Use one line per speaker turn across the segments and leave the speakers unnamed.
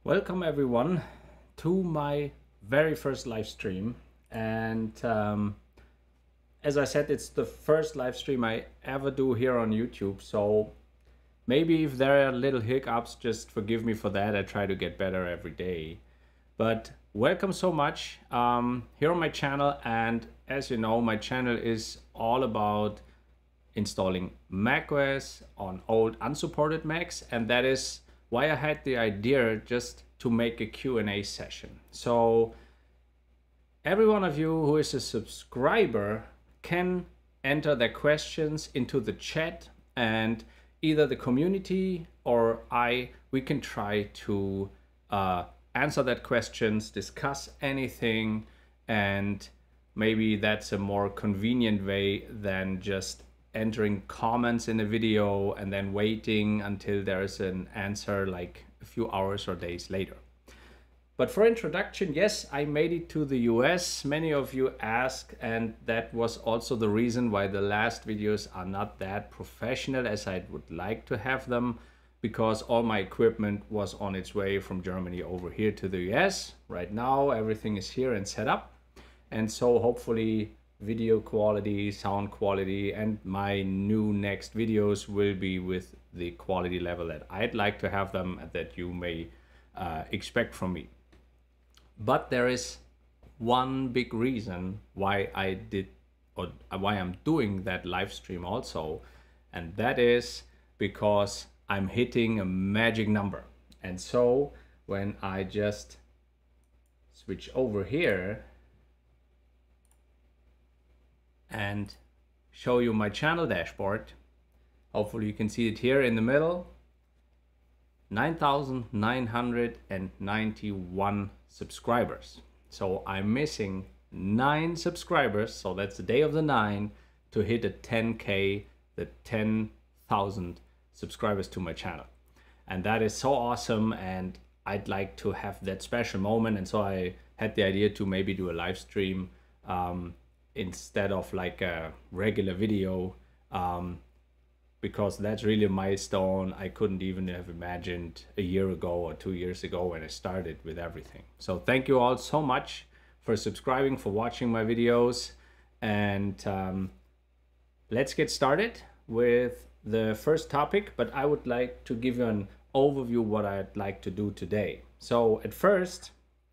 Welcome everyone to my very first live stream, and as I said, it's the first live stream I ever do here on YouTube, so maybe if there are little hiccups, just forgive me for that. I try to get better every day. But welcome so much here on my channel, and as you know, my channel is all about installing macOS on old unsupported Macs, and that is why I had the idea just to make a Q&A session. So every one of you who is a subscriber can enter their questions into the chat, and either the community or we can try to answer that questions, discuss anything, and maybe that's a more convenient way than just entering comments in a video and then waiting until there's an answer like a few hours or days later. But for introduction, yes, I made it to the US. Many of you asked, and that was also the reason why the last videos are not that professional as I would like to have them, because all my equipment was on its way from Germany over here to the US. Right now, everything is here and set up. And so hopefully video quality, sound quality, and my new next videos will be with the quality level that I'd like to have them, that you may expect from me. But there is one big reason why I did, or why I'm doing that live stream also, and that is because I'm hitting a magic number. And so when I just switch over here and show you my channel dashboard, hopefully you can see it here in the middle, 9,991 subscribers. So I'm missing 9 subscribers, so that's the day of the 9 to hit a 10K, the 10,000 subscribers to my channel. And that is so awesome, and I'd like to have that special moment, and so I had the idea to maybe do a live stream instead of like a regular video, because that's really a milestone I couldn't even have imagined a year ago or 2 years ago when I started with everything. So thank you all so much for subscribing, for watching my videos, and let's get started with the first topic. But I would like to give you an overview what I'd like to do today. So at first,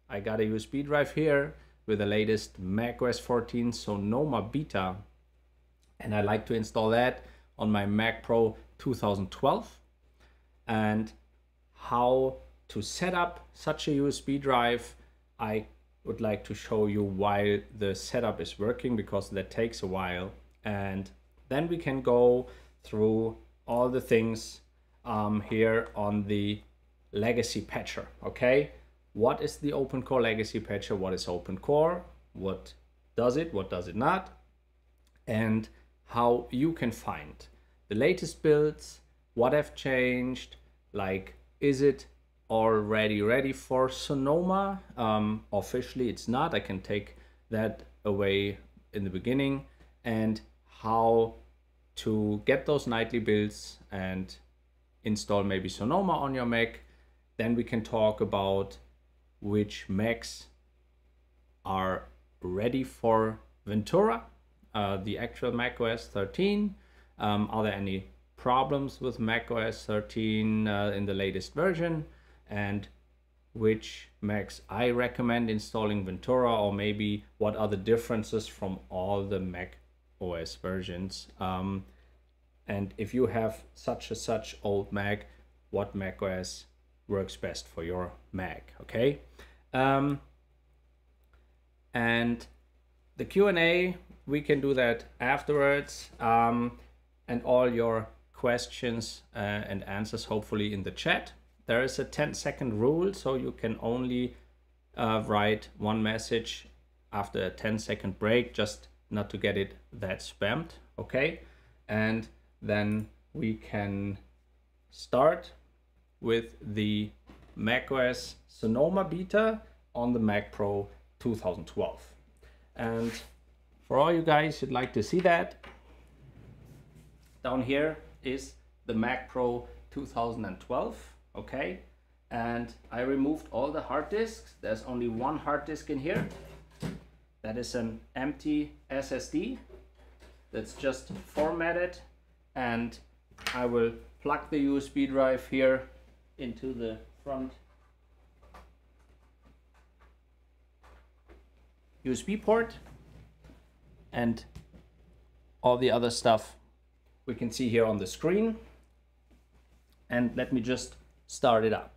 I got a USB drive here with the latest macOS 14 Sonoma Beta, and I like to install that on my MacPro 2012. And how to set up such a USB drive, I would like to show you while the setup is working, because that takes a while. And then we can go through all the things here on the Legacy Patcher, okay? What is the OpenCore Legacy Patcher? What is OpenCore? What does it not? And how you can find the latest builds, what have changed, like is it already ready for Sonoma? Officially it's not, I can take that away in the beginning, and how to get those nightly builds and install maybe Sonoma on your Mac. Then we can talk about which Macs are ready for Ventura, the actual macOS 13. Are there any problems with macOS 13 in the latest version, and which Macs I recommend installing Ventura, or maybe what are the differences from all the macOS versions. And if you have such old Mac, what macOS works best for your Mac, okay? And the Q&A, we can do that afterwards, and all your questions and answers hopefully in the chat. There is a 10-second rule, so you can only write one message after a 10-second break, just not to get it that spammed, okay? And then we can start with the macOS Sonoma Beta on the MacPro 2012. And for all you guys who'd like to see that, down here is the MacPro 2012, okay? and I removed all the hard disks. There's only one hard disk in here. That is an empty SSD that's just formatted, and I will plug the USB drive here into the front USB port, and all the other stuff we can see here on the screen. And let me just start it up.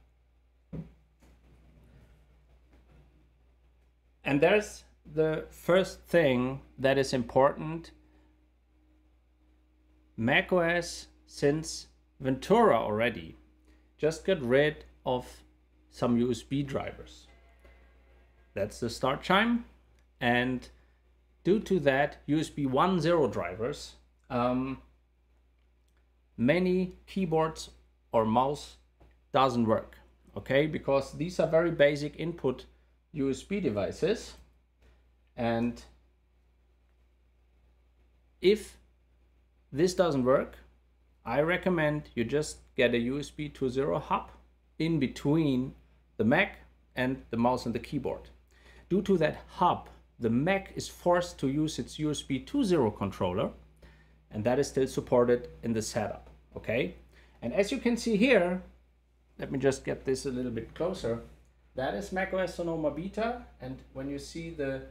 And there's the first thing that is important. macOS since Ventura already just got rid of some USB drivers. That's the start chime. And due to that USB 1.0 drivers, many keyboards or mouse doesn't work, okay? Because these are very basic input USB devices. And if this doesn't work, I recommend you just get a USB 2.0 hub in between the Mac and the mouse and the keyboard. Due to that hub, the Mac is forced to use its USB 2.0 controller, and that is still supported in the setup, okay? And as you can see here, let me just get this a little bit closer. That is macOS Sonoma Beta, and when you see the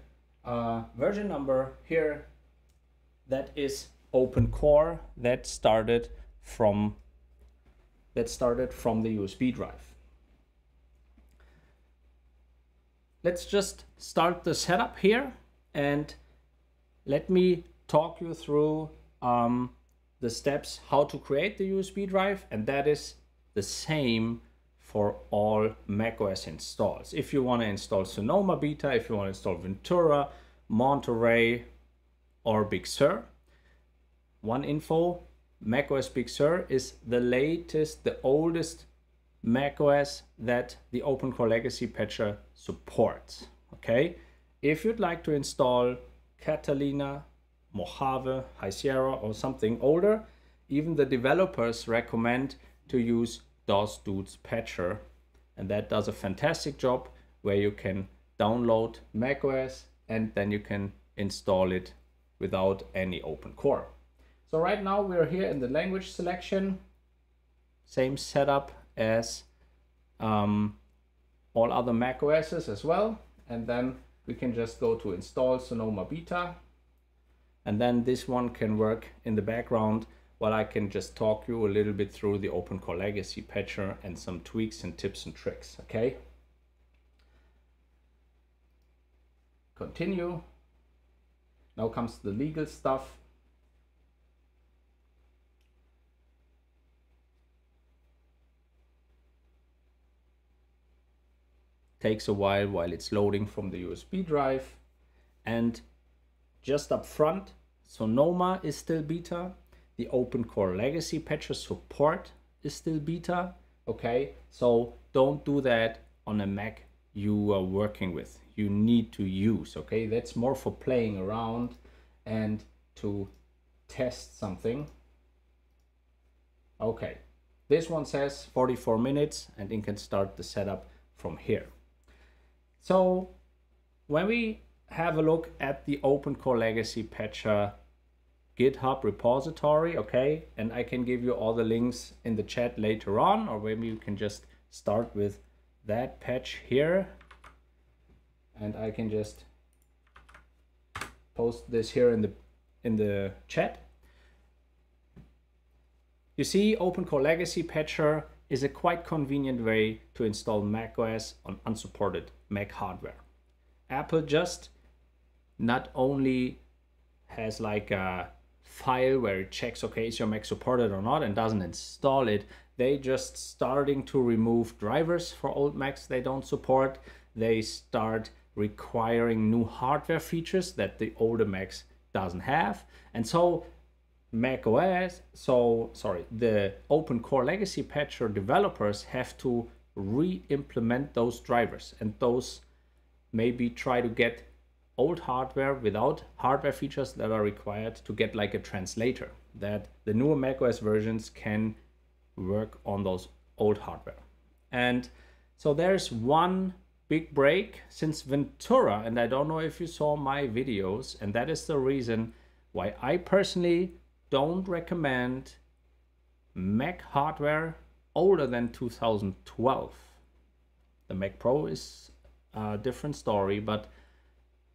version number here, that is OpenCore that started from the USB drive. Let's just start the setup here, and let me talk you through the steps how to create the USB drive, and that is the same for all macOS installs. If you want to install Sonoma Beta, if you want to install Ventura, Monterey, or Big Sur, one info: macOS Big Sur is the latest, the oldest macOS that the OpenCore Legacy Patcher supports. Okay, if you'd like to install Catalina, Mojave, High Sierra, or something older, even the developers recommend to use DOS Dudes Patcher, and that does a fantastic job where you can download macOS and then you can install it without any OpenCore. So right now we're here in the language selection, same setup as all other macOSs as well, and then we can just go to install Sonoma Beta, and then this one can work in the background while I can just talk you a little bit through the OpenCore Legacy Patcher and some tweaks and tips and tricks, okay? Continue. Now comes the legal stuff. Takes a while it's loading from the USB drive. And just up front, Sonoma is still beta. The OpenCore Legacy Patcher support is still beta. Okay, so don't do that on a Mac you are working with. You need to use, okay? That's more for playing around and to test something. Okay, this one says 44 minutes and you can start the setup from here. So when we have a look at the OpenCore Legacy Patcher GitHub repository, okay, and I can give you all the links in the chat later on, or maybe you can just start with that patch here, and I can just post this here in the chat. You see, OpenCore Legacy Patcher is a quite convenient way to install macOS on unsupported Mac hardware. Apple just not only has like a file where it checks, okay, is your Mac supported or not, and doesn't install it, they just starting to remove drivers for old Macs they don't support. They start requiring new hardware features that the older Macs doesn't have. And so the OpenCore Legacy Patcher developers have to re-implement those drivers, and those maybe try to get old hardware without hardware features that are required to get like a translator, that the newer macOS versions can work on those old hardware. And So there's one big break since Ventura, and I don't know if you saw my videos, and that is the reason why I personally don't recommend Mac hardware older than 2012. The Mac Pro is a different story, but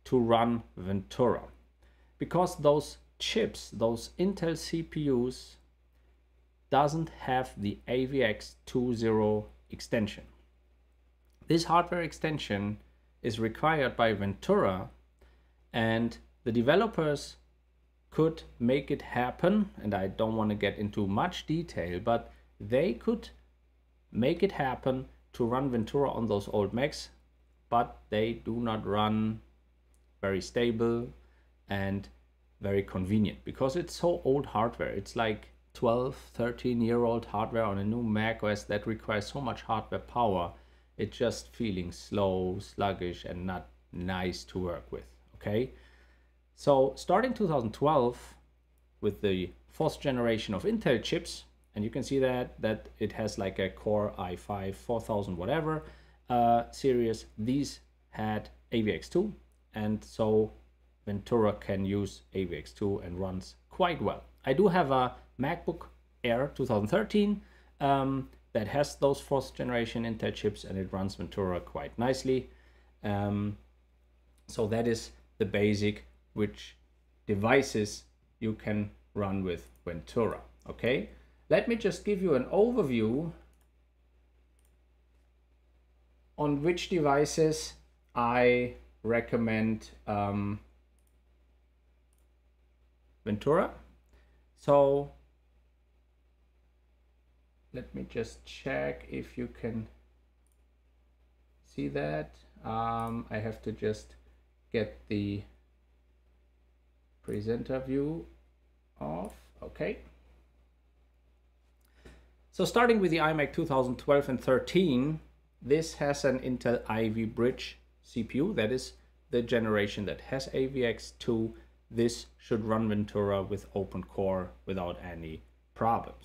to run Ventura, because those chips, those Intel CPUs, doesn't have the AVX20 extension. This hardware extension is required by Ventura, and the developers could make it happen, and I don't want to get into much detail, but they could make it happen to run Ventura on those old Macs, but they do not run very stable and very convenient because it's so old hardware. It's like 12, 13-year-old hardware on a new macOS that requires so much hardware power. It's just feeling slow, sluggish, and not nice to work with, okay? So starting 2012 with the 4th generation of Intel chips, and you can see that it has like a Core i5 4000 whatever series. These had AVX2, and so Ventura can use AVX2 and runs quite well. I do have a MacBook Air 2013 that has those 4th generation Intel chips, and it runs Ventura quite nicely. So that is the basic which devices you can run with Ventura, okay? Let me just give you an overview on which devices I recommend Ventura. So let me just check if you can see that. I have to just get the presenter view off. Okay. So starting with the iMac 2012 and 13, this has an Intel Ivy Bridge CPU. That is the generation that has AVX2. This should run Ventura with OpenCore without any problems.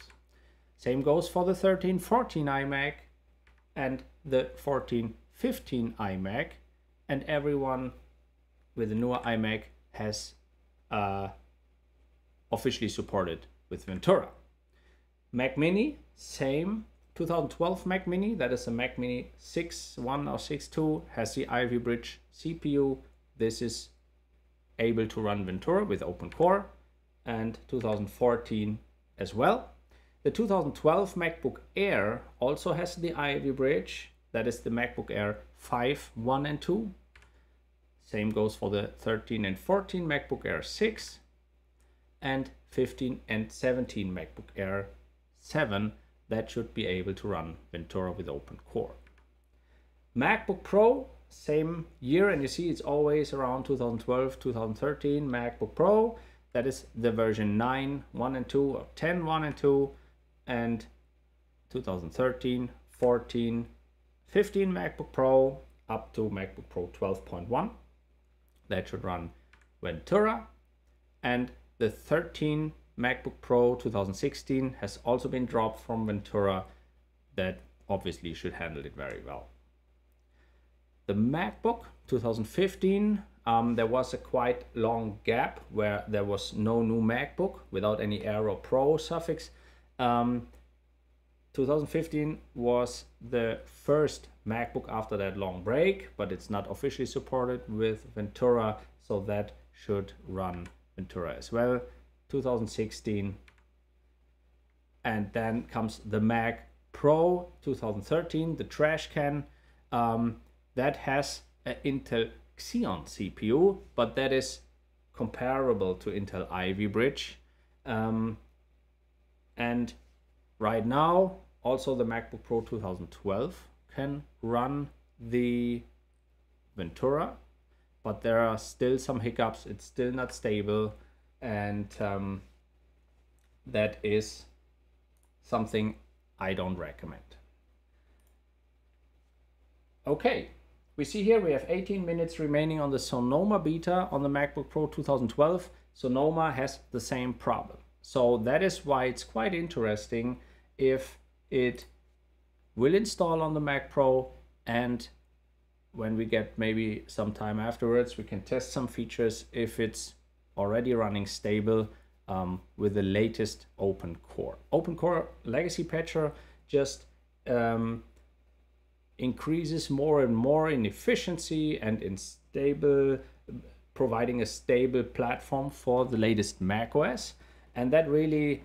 Same goes for the 1314 iMac and the 1415 iMac, and everyone with the newer iMac has officially supported with Ventura. Mac Mini, same. 2012 Mac Mini, that is a Mac Mini 6.1 or 6.2, has the Ivy Bridge CPU. This is able to run Ventura with OpenCore, and 2014 as well. The 2012 MacBook Air also has the Ivy Bridge. That is the MacBook Air 5.1 and 2. Same goes for the 13 and 14 MacBook Air 6, and 15 and 17 MacBook Air 7. That should be able to run Ventura with OpenCore. MacBook Pro, same year, and you see it's always around 2012, 2013 MacBook Pro. That is the version 9.1 and 2 or 10.1 and 2, and 2013, 14, 15 MacBook Pro up to MacBook Pro 12.1. That should run Ventura. And the 13 MacBook Pro 2016 has also been dropped from Ventura. That obviously should handle it very well. The MacBook 2015, there was a quite long gap where there was no new MacBook without any Air or Pro suffix. 2015 was the first MacBook after that long break, but it's not officially supported with Ventura, so that should run Ventura as well. 2016, and then comes the Mac Pro 2013, the trash can. That has an Intel Xeon CPU, but that is comparable to Intel Ivy Bridge. And right now, also the MacBook Pro 2012 can run the Ventura, but there are still some hiccups. It's still not stable, and that is something I don't recommend. Okay, we see here we have 18 minutes remaining on the Sonoma Beta on the MacBook Pro 2012. Sonoma has the same problem. So that is why it's quite interesting if it will install on the Mac Pro, And when we get maybe some time afterwards, we can test some features if it's already running stable with the latest OpenCore. OpenCore Legacy Patcher just increases more and more in efficiency and in stable, providing a stable platform for the latest macOS. And that really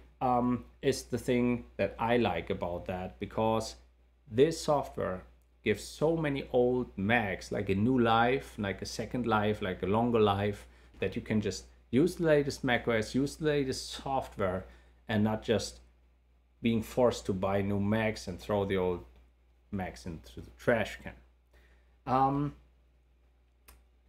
is the thing that I like about that, because this software gives so many old Macs like a new life, like a second life, like a longer life, that you can just use the latest macOS, use the latest software, and not just being forced to buy new Macs and throw the old Macs into the trash can.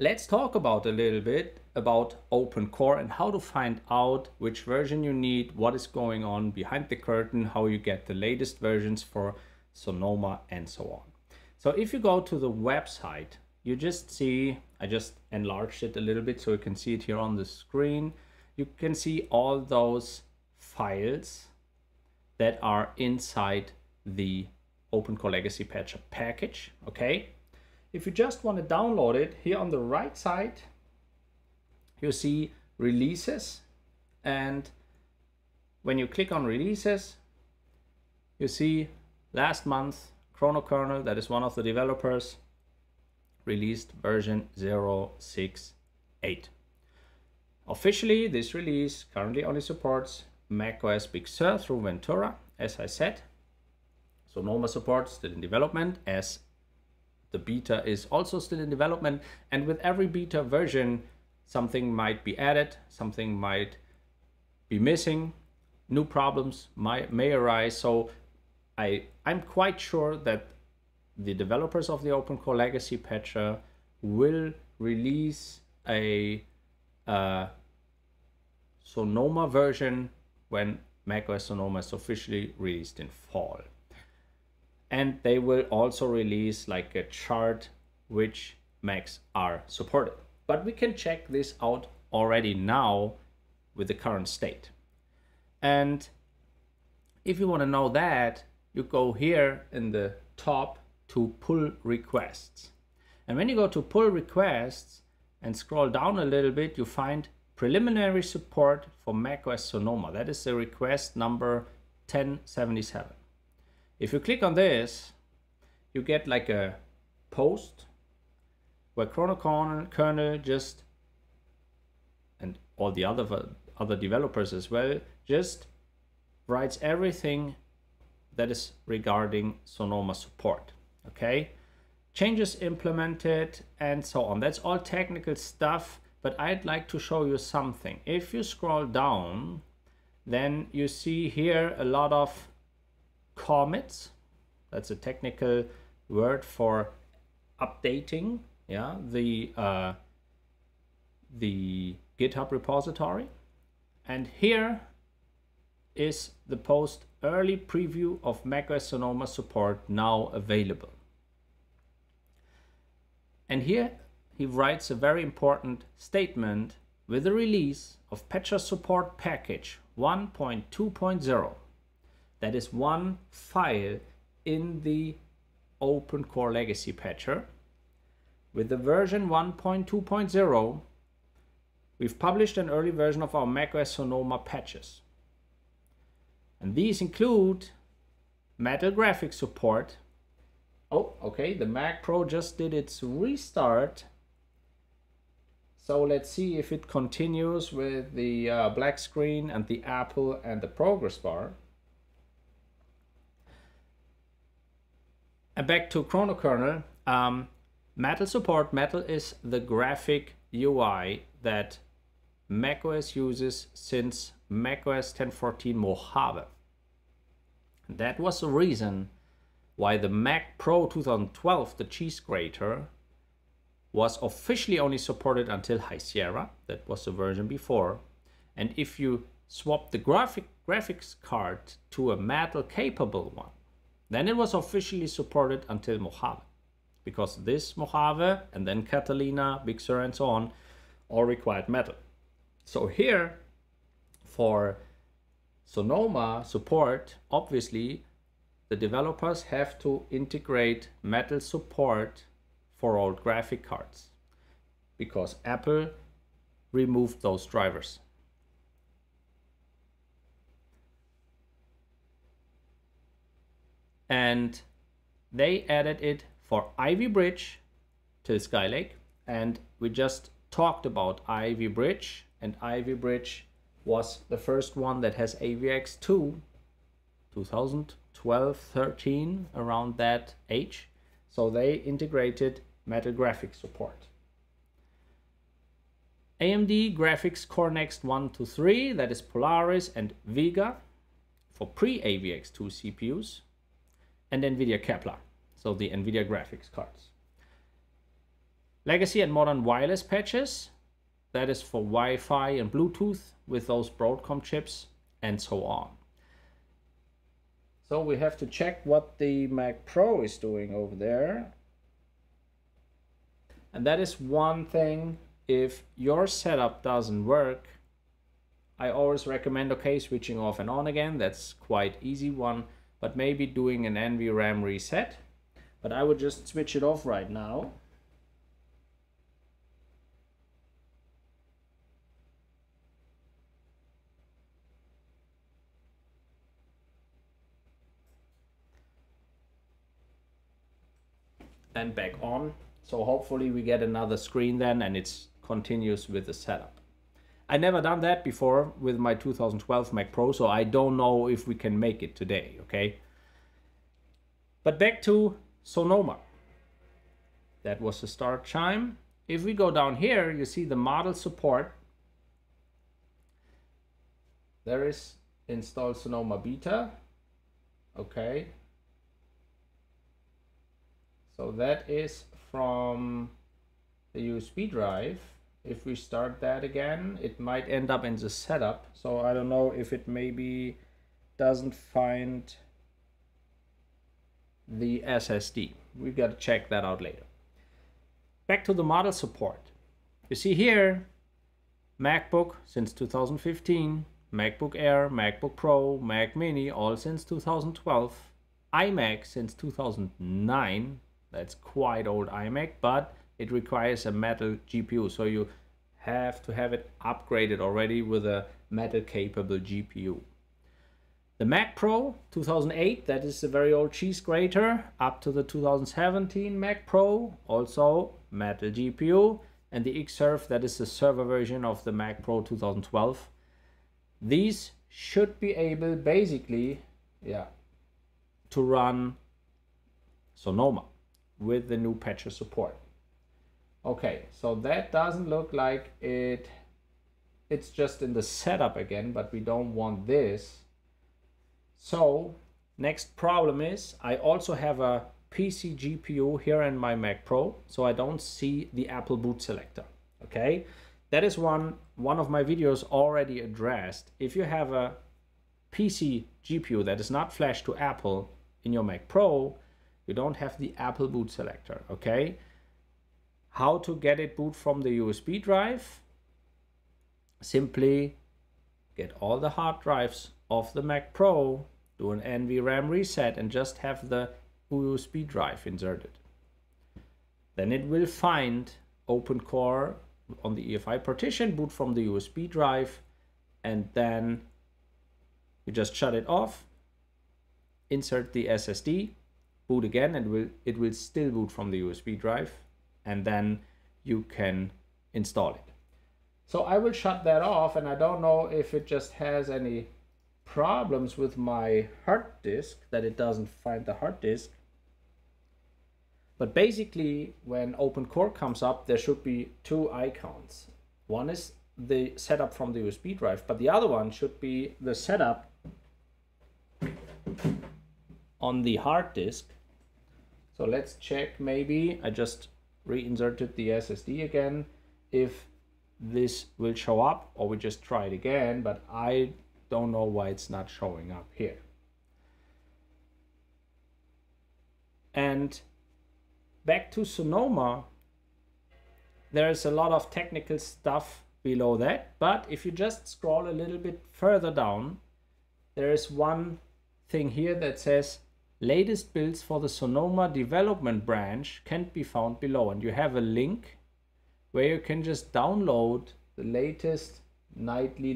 Let's talk about a little bit about OpenCore and how to find out which version you need, what is going on behind the curtain, how you get the latest versions for Sonoma, and so on. So if you go to the website, you just see, I just enlarged it a little bit so you can see it here on the screen. You can see all those files that are inside the OpenCore Legacy Patcher package, okay? If you just want to download it, here on the right side, you see releases. And when you click on releases, you see last month, Chronokernel, that is one of the developers, released version 0.6.8. Officially, this release currently only supports macOS Big Sur through Ventura, as I said. Sonoma supports still in development, as the beta is also still in development, and with every beta version, something might be added, something might be missing, new problems may arise. So I'm quite sure that the developers of the OpenCore Legacy Patcher will release a Sonoma version when macOS Sonoma is officially released in fall. And they will also release like a chart which Macs are supported. But we can check this out already now with the current state. And if you want to know that, you go here in the top to pull requests. And when you go to pull requests and scroll down a little bit, you find preliminary support for macOS Sonoma. That is the request number 1077. If you click on this, you get like a post where Chronokernel just, and all the other developers as well, just writes everything that is regarding Sonoma support. Okay, changes implemented and so on. That's all technical stuff, but I'd like to show you something. If you scroll down, then you see here a lot of commits. That's a technical word for updating, yeah, the GitHub repository. And here is the post early preview of macOS Sonoma support now available. And here he writes a very important statement: with the release of Patcher Support Package 1.2.0, that is one file in the OpenCore Legacy Patcher. With the version 1.2.0, we've published an early version of our macOS Sonoma patches. And these include Metal graphics support. Oh, okay, the MacPro just did its restart. So let's see if it continues with the black screen and the Apple and the progress bar. And back to Chronokernel, Metal support. Metal is the graphic UI that macOS uses since macOS 10.14 Mojave. That was the reason why the Mac Pro 2012, the cheese grater, was officially only supported until High Sierra. That was the version before. And if you swap the graphics card to a Metal capable one, then it was officially supported until Mojave, because this Mojave and then Catalina, Big Sur and so on all required Metal. So here for Sonoma support, obviously the developers have to integrate metal support for old graphic cards because Apple removed those drivers. And they added it for Ivy Bridge to Skylake, and we just talked about Ivy Bridge, and Ivy Bridge was the first one that has AVX2, 2012-13, around that age. So they integrated metal graphics support. AMD Graphics Core Next 1 to 3, that is Polaris and Vega for pre-AVX2 CPUs, and NVIDIA Kepler, so the NVIDIA graphics cards. Legacy and modern wireless patches, that is for Wi-Fi and Bluetooth with those Broadcom chips and so on. So we have to check what the Mac Pro is doing over there. And that is one thing, if your setup doesn't work, I always recommend, okay, switching off and on again. That's quite easy one, but maybe doing an NVRAM reset. But I would just switch it off right now. And back on. So hopefully we get another screen then and it continues with the setup. I never done that before with my 2012 Mac Pro, so I don't know if we can make it today, okay? But back to Sonoma. That was the start chime. If we go down here, you see the model support. There is install Sonoma Beta, okay? So that is from the USB drive. If we start that again, it might end up in the setup. So I don't know if it maybe doesn't find the SSD. We got to check that out later. Back to the model support. You see here, MacBook since 2015, MacBook Air, MacBook Pro, Mac Mini, all since 2012, iMac since 2009. That's quite old iMac, but it requires a metal GPU, so you have to have it upgraded already with a metal capable GPU. The Mac Pro 2008, that is a very old cheese grater, up to the 2017 Mac Pro, also metal GPU, and the Xserve, that is the server version of the Mac Pro 2012. These should be able basically, to run Sonoma with the new patcher support. Okay, so that doesn't look like it's just in the setup again, but we don't want this. So next problem is I also have a PC GPU here in my Mac Pro, so I don't see the Apple boot selector. Okay, that is one of my videos already addressed. If you have a PC GPU that is not flashed to Apple in your Mac Pro, you don't have the Apple boot selector. Okay, how to get it boot from the USB drive? Simply get all the hard drives of the Mac Pro, do an NVRAM reset, and just have the USB drive inserted. Then it will find OpenCore on the EFI partition, boot from the USB drive, and then you just shut it off, insert the SSD, boot again, and it will still boot from the USB drive, and then you can install it. So I will shut that off, and I don't know if it just has any problems with my hard disk, that it doesn't find the hard disk. But basically, when OpenCore comes up, there should be two icons. One is the setup from the USB drive, but the other one should be the setup on the hard disk. So let's check, maybe I just reinserted the SSD again, if this will show up, or we just try it again, but I don't know why it's not showing up here. And back to Sonoma, there's a lot of technical stuff below that, but if you just scroll a little bit further down, there is one thing here that says latest builds for the Sonoma development branch can be found below, and you have a link where you can just download the latest nightly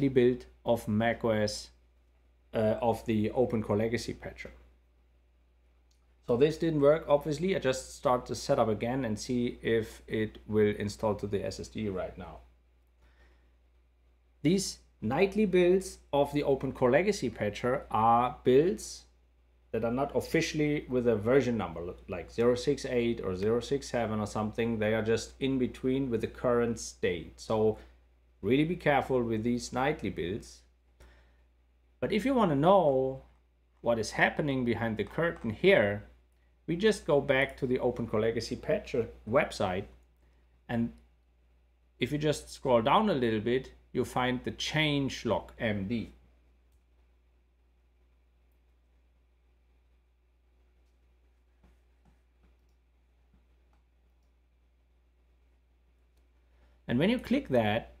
build of macOS of the OpenCore Legacy Patcher. So this didn't work, obviously. I just start the setup again and see if it will install to the SSD right now. These nightly builds of the OpenCore Legacy Patcher are builds that are not officially with a version number like 068 or 067 or something. They are just in between with the current state. So really be careful with these nightly builds. But if you want to know what is happening behind the curtain here, we just go back to the OpenCore Legacy Patcher website, and if you just scroll down a little bit, you'll find the changelog MD. And when you click that,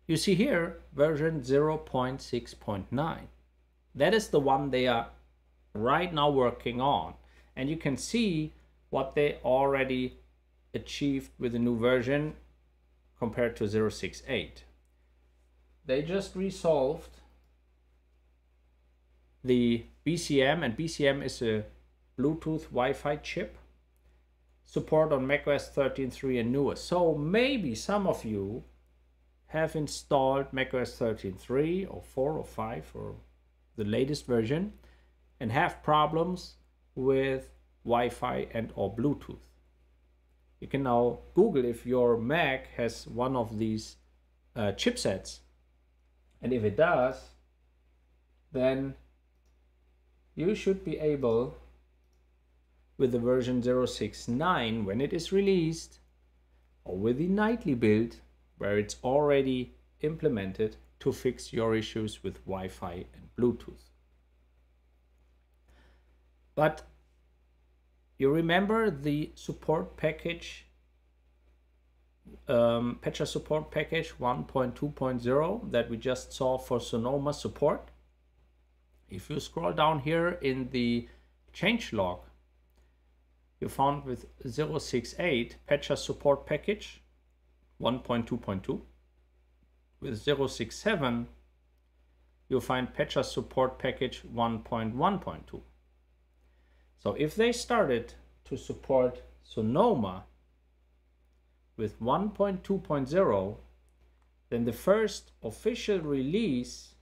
you see here version 0.6.9. That is the one they are right now working on. And you can see what they already achieved with the new version compared to 068. They just resolved the BCM, and BCM is a Bluetooth Wi-Fi chip, support on macOS 13.3 and newer. So maybe some of you have installed macOS 13.3 or 4 or 5 or the latest version and have problems with Wi-Fi and or Bluetooth. You can now Google if your Mac has one of these chipsets, and if it does, then you should be able, with the version 069 when it is released, or with the nightly build where it's already implemented, to fix your issues with Wi-Fi and Bluetooth. But you remember the support package, patcher support package 1.2.0 that we just saw for Sonoma support? If you scroll down here in the changelog, you found with 068 patcher support package 1.2.2. With 067, you'll find patcher support package 1.1.2. So if they started to support Sonoma with 1.2.0, then the first official release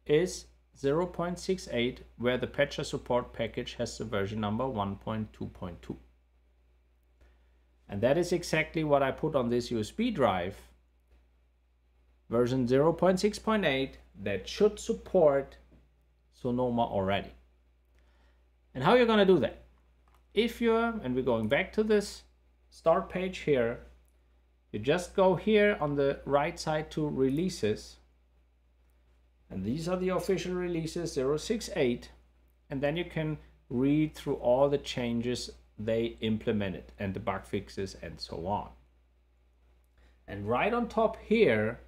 is 0.68, where the patcher support package has the version number 1.2.2. And that is exactly what I put on this USB drive, version 0.6.8, that should support Sonoma already. And how you're going to do that? If you're, and we're going back to this start page here, you just go here on the right side to releases, and these are the official releases 068, and then you can read through all the changes they implemented and the bug fixes and so on. And right on top here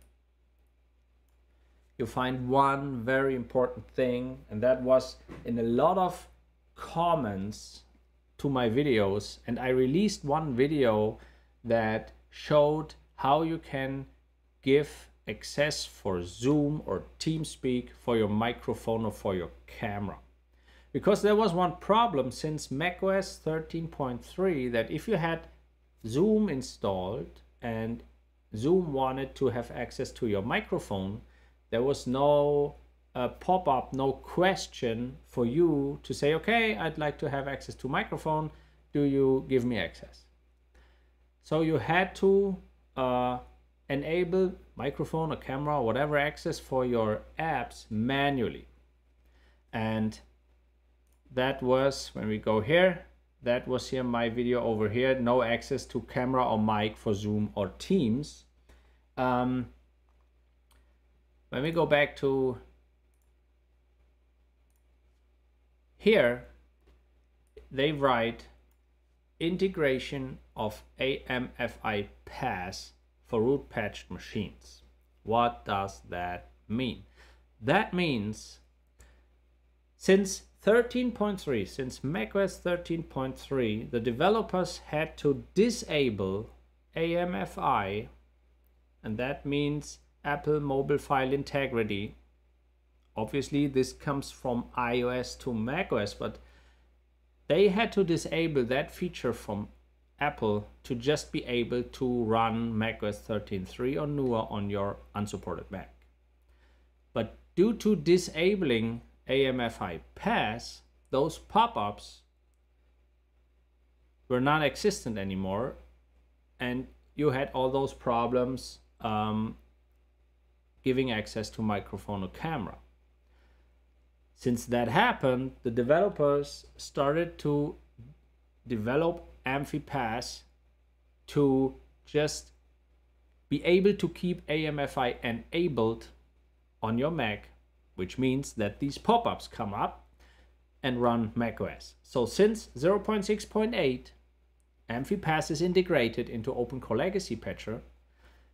you find one very important thing, and that was in a lot of comments to my videos, and I released one video that showed how you can give access for Zoom or TeamSpeak for your microphone or for your camera. Because there was one problem since macOS 13.3 that if you had Zoom installed and Zoom wanted to have access to your microphone, there was no pop-up, no question for you to say, okay, I'd like to have access to microphone. Do you give me access? So you had to enable microphone or camera or whatever access for your apps manually. And that was, when we go here, that was here my video over here, no access to camera or mic for Zoom or Teams. When we go back to here, they write integration of AMFI pass for root patched machines. What does that mean? That means since 13.3, since macOS 13.3, the developers had to disable AMFI, and that means Apple Mobile File Integrity. Obviously, this comes from iOS to macOS, but they had to disable that feature from Apple to just be able to run macOS 13.3 or newer on your unsupported Mac. But due to disabling AMFI pass, those pop-ups were non-existent anymore, and you had all those problems giving access to microphone or camera. Since that happened, the developers started to develop AmfiPass to just be able to keep AMFI enabled on your Mac, which means that these pop-ups come up and run macOS. So since 0.6.8, AmfiPass is integrated into OpenCore Legacy Patcher,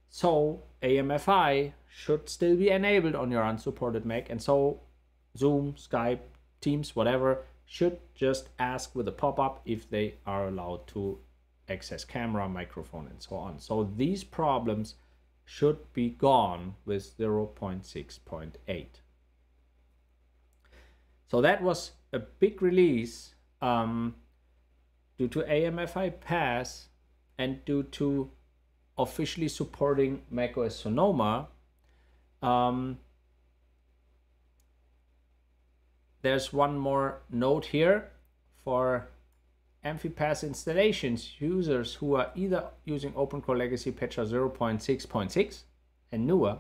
so AMFI should still be enabled on your unsupported Mac, and so Zoom, Skype, Teams, whatever, should just ask with a pop-up if they are allowed to access camera, microphone, and so on. So these problems should be gone with 0.6.8. So that was a big release due to AMFI pass and due to officially supporting macOS Sonoma. There's one more note here for AmfiPass installations. Users who are either using OpenCore Legacy Patcher 0.6.6 and newer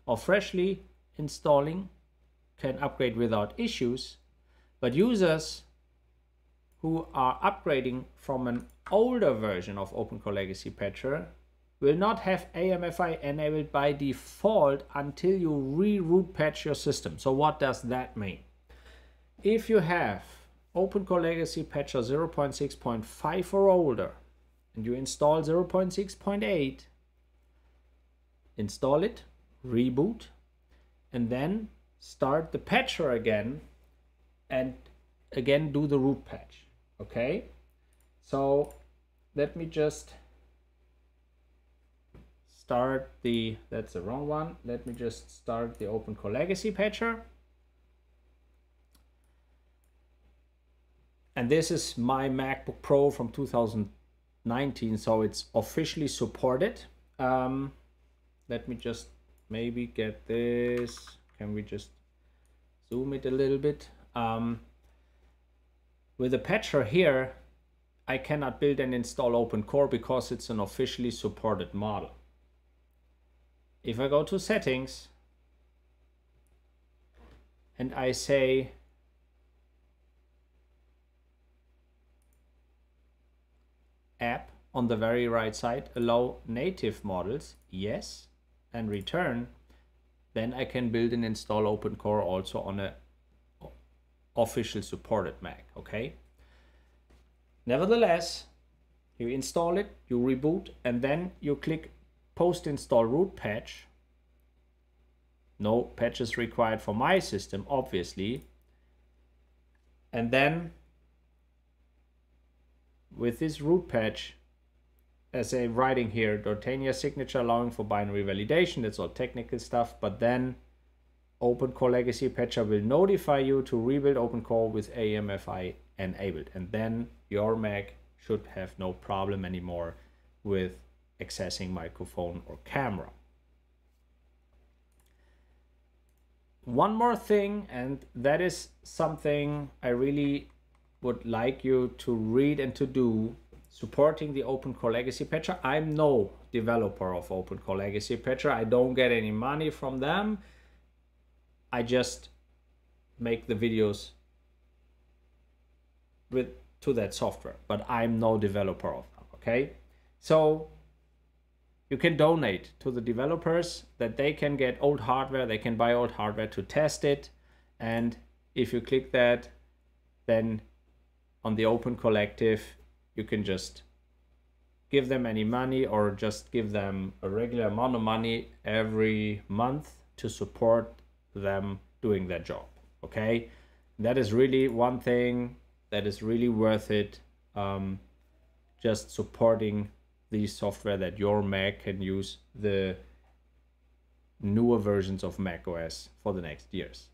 or freshly installing can upgrade without issues, but users who are upgrading from an older version of OpenCore Legacy Patcher will not have AMFI enabled by default until you re-root patch your system. So what does that mean? If you have OpenCore Legacy Patcher 0.6.5 or older and you install 0.6.8, install it, reboot, and then start the patcher again and again do the root patch. Okay, so let me just start the, that's the wrong one. Let me just start the OpenCore Legacy Patcher. And this is my MacBook Pro from 2019, so it's officially supported. Let me just maybe get this. Can we just zoom it a little bit? With the patcher here, I cannot build and install OpenCore because it's an officially supported model. If I go to settings and I say app on the very right side, allow native models, yes, and return, then I can build and install OpenCore also on a official supported Mac. Okay, nevertheless, you install it, you reboot, and then you click post install root patch. No patches required for my system, obviously. And then with this root patch, as a writing here, Dortania signature allowing for binary validation, that's all technical stuff, but then OpenCore Legacy Patcher will notify you to rebuild OpenCore with AMFI enabled, and then your Mac should have no problem anymore with accessing microphone or camera. One more thing, and that is something I really would like you to read and to do, supporting the OpenCore Legacy Patcher. I'm no developer of OpenCore Legacy Patcher. I don't get any money from them. I just make the videos to that software, but I'm no developer of them, okay? So you can donate to the developers that they can get old hardware, they can buy old hardware to test it, and if you click that, then on the Open Collective, you can just give them any money or just give them a regular amount of money every month to support them doing their job. Okay, that is really one thing that is really worth it. Just supporting the software that your Mac can use the newer versions of macOS for the next years.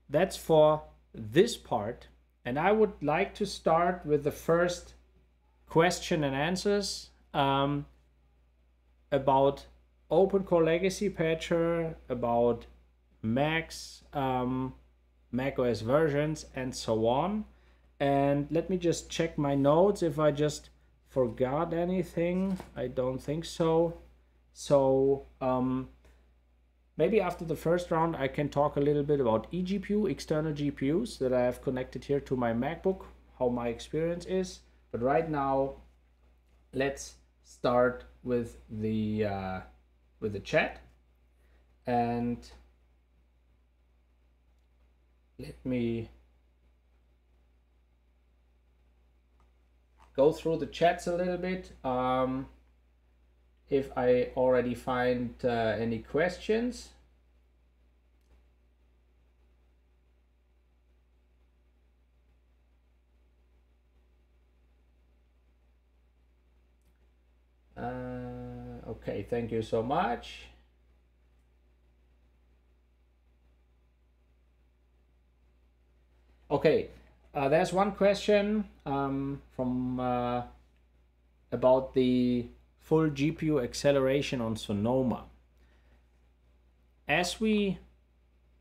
That's for this part, and I would like to start with the first question and answers about OpenCore Legacy Patcher, about Macs, macOS versions, and so on. And let me just check my notes if I just forgot anything. I don't think so. So maybe after the first round I can talk a little bit about eGPU, external GPUs that I have connected here to my MacBook, how my experience is. But right now, let's start with the chat, and let me go through the chats a little bit. If I already find any questions. Okay, thank you so much. Okay, there's one question from about the full GPU acceleration on Sonoma. As we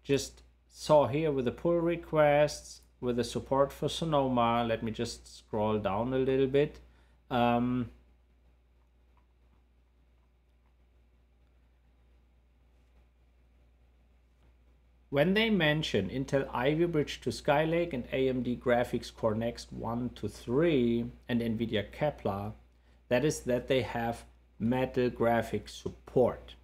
just saw here with the pull requests, with the support for Sonoma, let me just scroll down a little bit. When they mention Intel Ivy Bridge to Skylake and AMD Graphics Core Next 1 to 3 and NVIDIA Kepler, that is that they have metal graphics support.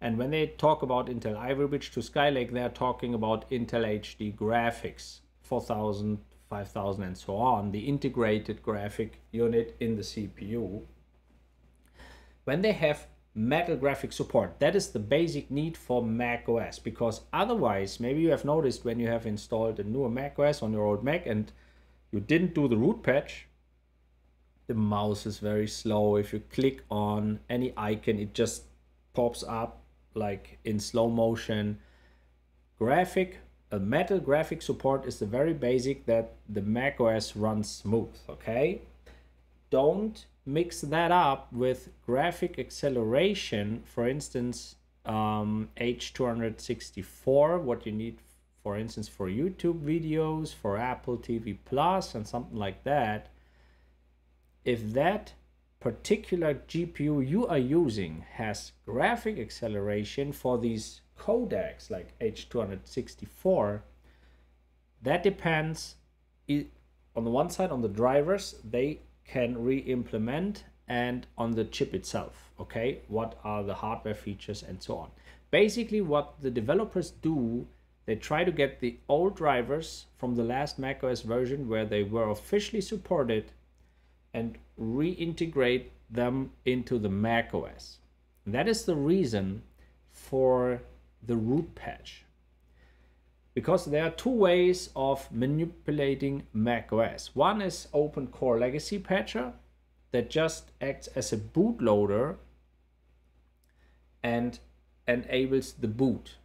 And when they talk about Intel Ivy Bridge to Skylake, they're talking about Intel HD graphics, 4000, 5000 and so on, the integrated graphic unit in the CPU. When they have metal graphic support, that is the basic need for macOS, because otherwise, maybe you have noticed when you have installed a newer macOS on your old Mac and you didn't do the root patch, the mouse is very slow. If you click on any icon, it just pops up like in slow motion. Metal graphic support is the very basic that the macOS runs smooth, okay? Don't mix that up with graphic acceleration, for instance, H264, what you need, for instance, for YouTube videos, for Apple TV Plus, and something like that. If that particular GPU you are using has graphic acceleration for these codecs like H264, that depends on the one side on the drivers they can re-implement, and on the chip itself, okay? What are the hardware features and so on. Basically what the developers do, they try to get the old drivers from the last macOS version where they were officially supported and reintegrate them into the macOS. That is the reason for the root patch. Because there are two ways of manipulating macOS. One is OpenCore Legacy Patcher that just acts as a bootloader and enables the boot.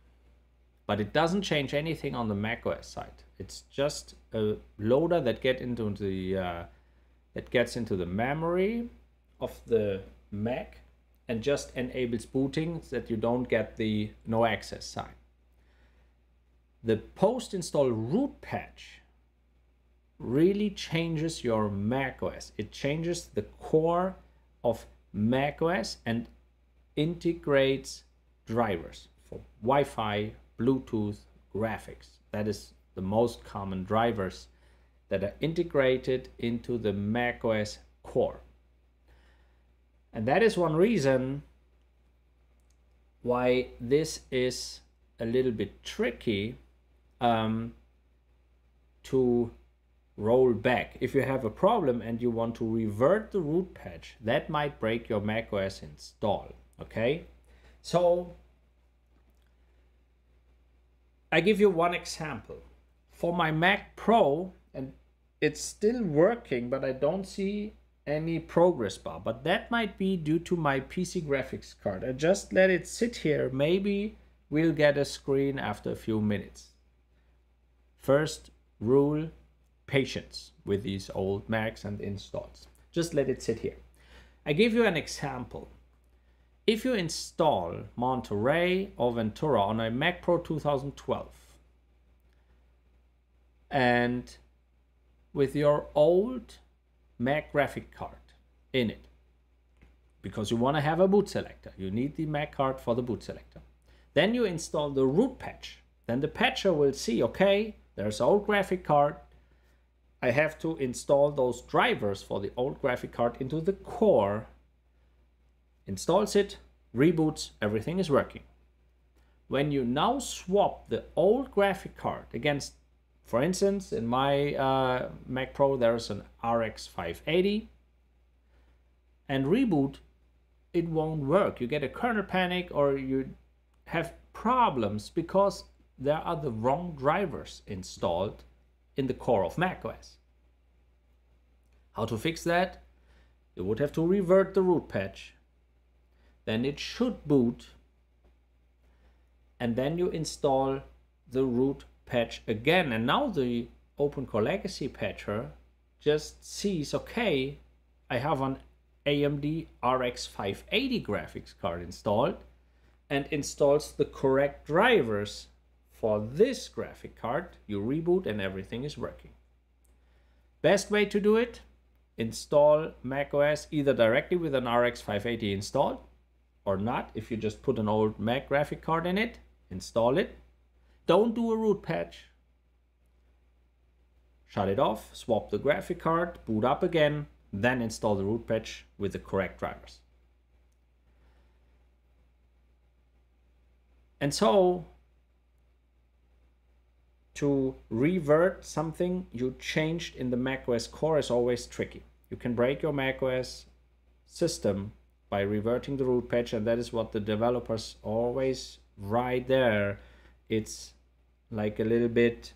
But it doesn't change anything on the macOS side. It's just a loader that gets into the memory of the Mac and just enables booting so that you don't get the no access sign. The post-install root patch really changes your macOS. It changes the core of macOS and integrates drivers for Wi-Fi, Bluetooth, graphics. That is the most common drivers that are integrated into the macOS core. And that is one reason why this is a little bit tricky to roll back. If you have a problem and you want to revert the root patch, that might break your macOS install. Okay, so I give you one example. For my Mac Pro, and it's still working, but I don't see any progress bar. But that might be due to my PC graphics card. I just let it sit here. Maybe we'll get a screen after a few minutes. First rule, patience with these old Macs and installs. Just let it sit here. I give you an example. If you install Monterey or Ventura on a Mac Pro 2012 and with your old Mac graphic card in it, because you want to have a boot selector, you need the Mac card for the boot selector. Then you install the root patch. Then the patcher will see, okay, there's an old graphic card. I have to install those drivers for the old graphic card into the core. Installs it, reboots, everything is working. When you now swap the old graphic card against, for instance, in my Mac Pro, there's an RX 580, and reboot, it won't work. You get a kernel panic or you have problems because there are the wrong drivers installed in the core of macOS. How to fix that? You would have to revert the root patch. Then it should boot. And then you install the root patch again. And now the OpenCore Legacy Patcher just sees, okay, I have an AMD RX 580 graphics card installed and installs the correct drivers for this graphic card. You reboot and everything is working. Best way to do it, install macOS either directly with an RX 580 installed or not. If you just put an old Mac graphic card in it, install it. Don't do a root patch. Shut it off, swap the graphic card, boot up again, then install the root patch with the correct drivers. And so, to revert something you changed in the macOS core is always tricky. You can break your macOS system by reverting the root patch, and that is what the developers always write there. It's like a little bit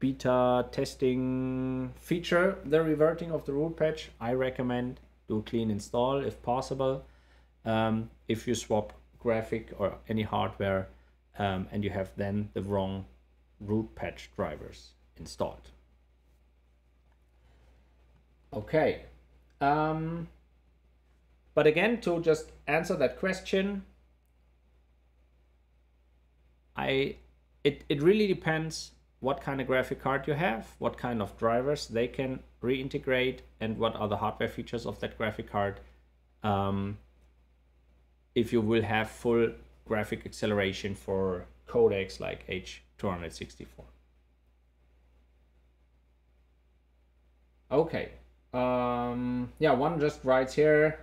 beta testing feature, the reverting of the root patch. I recommend do clean install if possible. If you swap graphic or any hardware and you have then the wrong root patch drivers installed. Okay. But again, to just answer that question, it really depends what kind of graphic card you have, what kind of drivers they can reintegrate, and what are the hardware features of that graphic card. If you will have full graphic acceleration for codecs like H264. Okay. Yeah, one just writes here,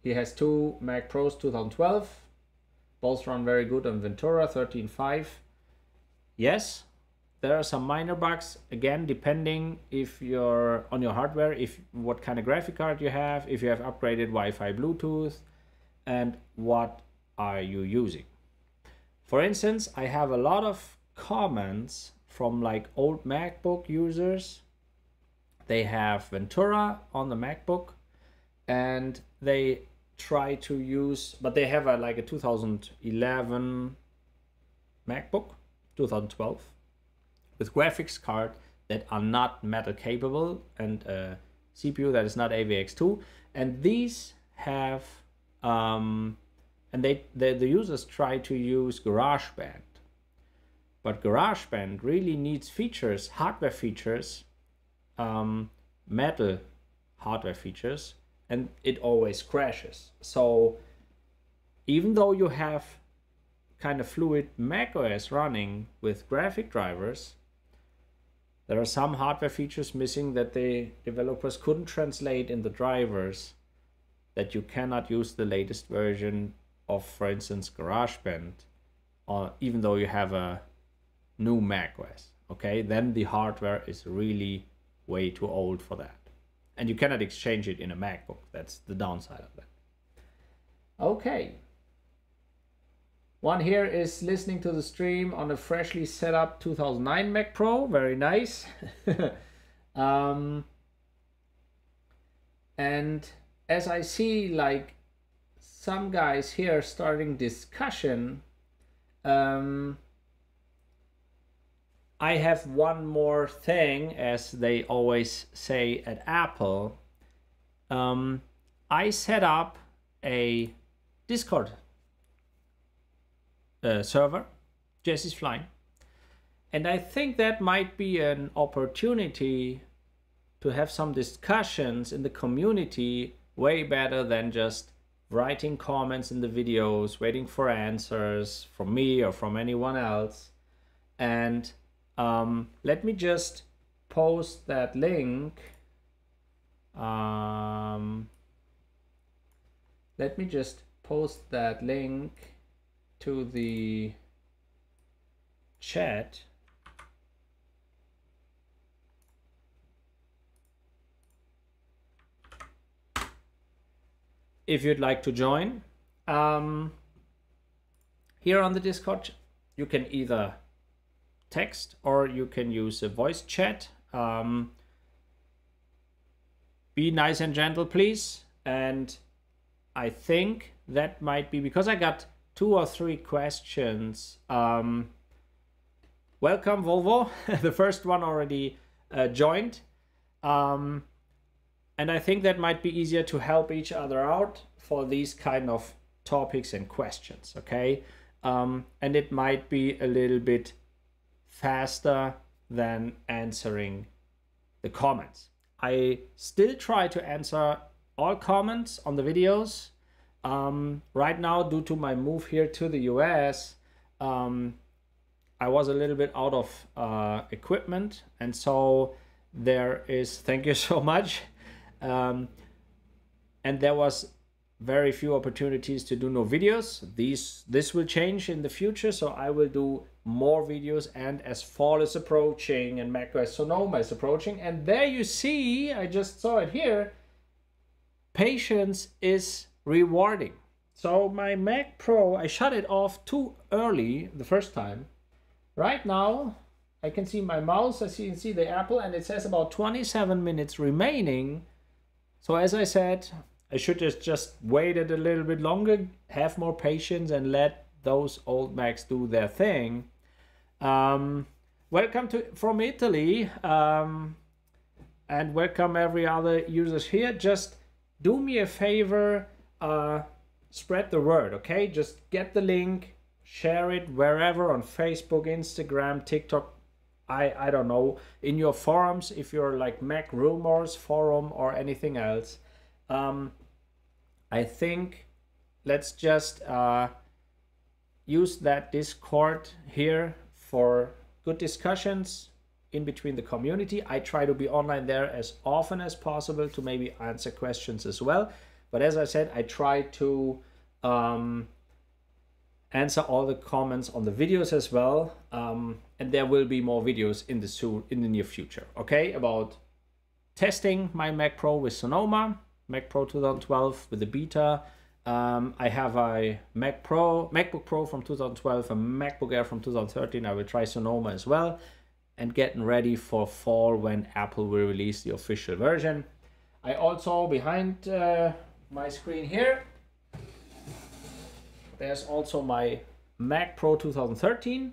he has two Mac Pros 2012. Both run very good on Ventura 13.5. Yes, there are some minor bugs, again, depending if you're on your hardware, if what kind of graphic card you have, if you have upgraded Wi-Fi, Bluetooth, and what are you using. For instance, I have a lot of comments from like old MacBook users. They have Ventura on the MacBook and they try to use, but they have like a 2011 MacBook, 2012, with graphics card that are not Metal capable and a CPU that is not AVX2. And these have, and the users try to use GarageBand. But GarageBand really needs features, hardware features, Metal hardware features, and it always crashes. So even though you have kind of fluid macOS running with graphic drivers, there are some hardware features missing that the developers couldn't translate in the drivers, that you cannot use the latest version of, for instance, GarageBand, even though you have a new macOS. Okay, then the hardware is really way too old for that. And you cannot exchange it in a MacBook. That's the downside of that. Okay. One here is listening to the stream on a freshly set up 2009 Mac Pro. Very nice. And as I see like some guys here starting discussion, I have one more thing, as they always say at Apple. I set up a Discord server, Jess is flying, and I think that might be an opportunity to have some discussions in the community way better than just writing comments in the videos, waiting for answers from me or from anyone else. And let me just post that link. Let me just post that link to the chat. If you'd like to join, here on the Discord, you can either text or you can use a voice chat. Be nice and gentle, please. And I think that might be because I got 2 or 3 questions. Welcome, Volvo. The first one already joined. And I think that might be easier to help each other out for these kind of topics and questions, okay? And it might be a little bit faster than answering the comments. I still try to answer all comments on the videos. Right now, due to my move here to the US, I was a little bit out of equipment. And so there is, thank you so much. And there was very few opportunities to do no videos. This will change in the future, so I will do more videos. And as fall is approaching and macOS Sonoma is approaching, and there you see, I just saw it here, patience is rewarding. So my Mac Pro, I shut it off too early the first time. Right now I can see my mouse, I can see the Apple, and it says about 27 minutes remaining. So as I said, I should just waited a little bit longer, have more patience, and let those old Macs do their thing. Welcome from Italy, and welcome every other users here. Just do me a favor, spread the word, okay? Just get the link, share it wherever, on Facebook, Instagram, TikTok, I don't know, in your forums, if you're like Mac Rumors forum or anything else. I think let's just use that Discord here for good discussions in between the community. I try to be online there as often as possible to maybe answer questions as well. But as I said, I try to answer all the comments on the videos as well. And there will be more videos in the near future, okay, about testing my Mac Pro with Sonoma, Mac Pro 2012 with the beta. I have a MacBook Pro from 2012, a MacBook Air from 2013. I will try Sonoma as well, and getting ready for fall when Apple will release the official version. I also, behind my screen here, there's also my Mac Pro 2013.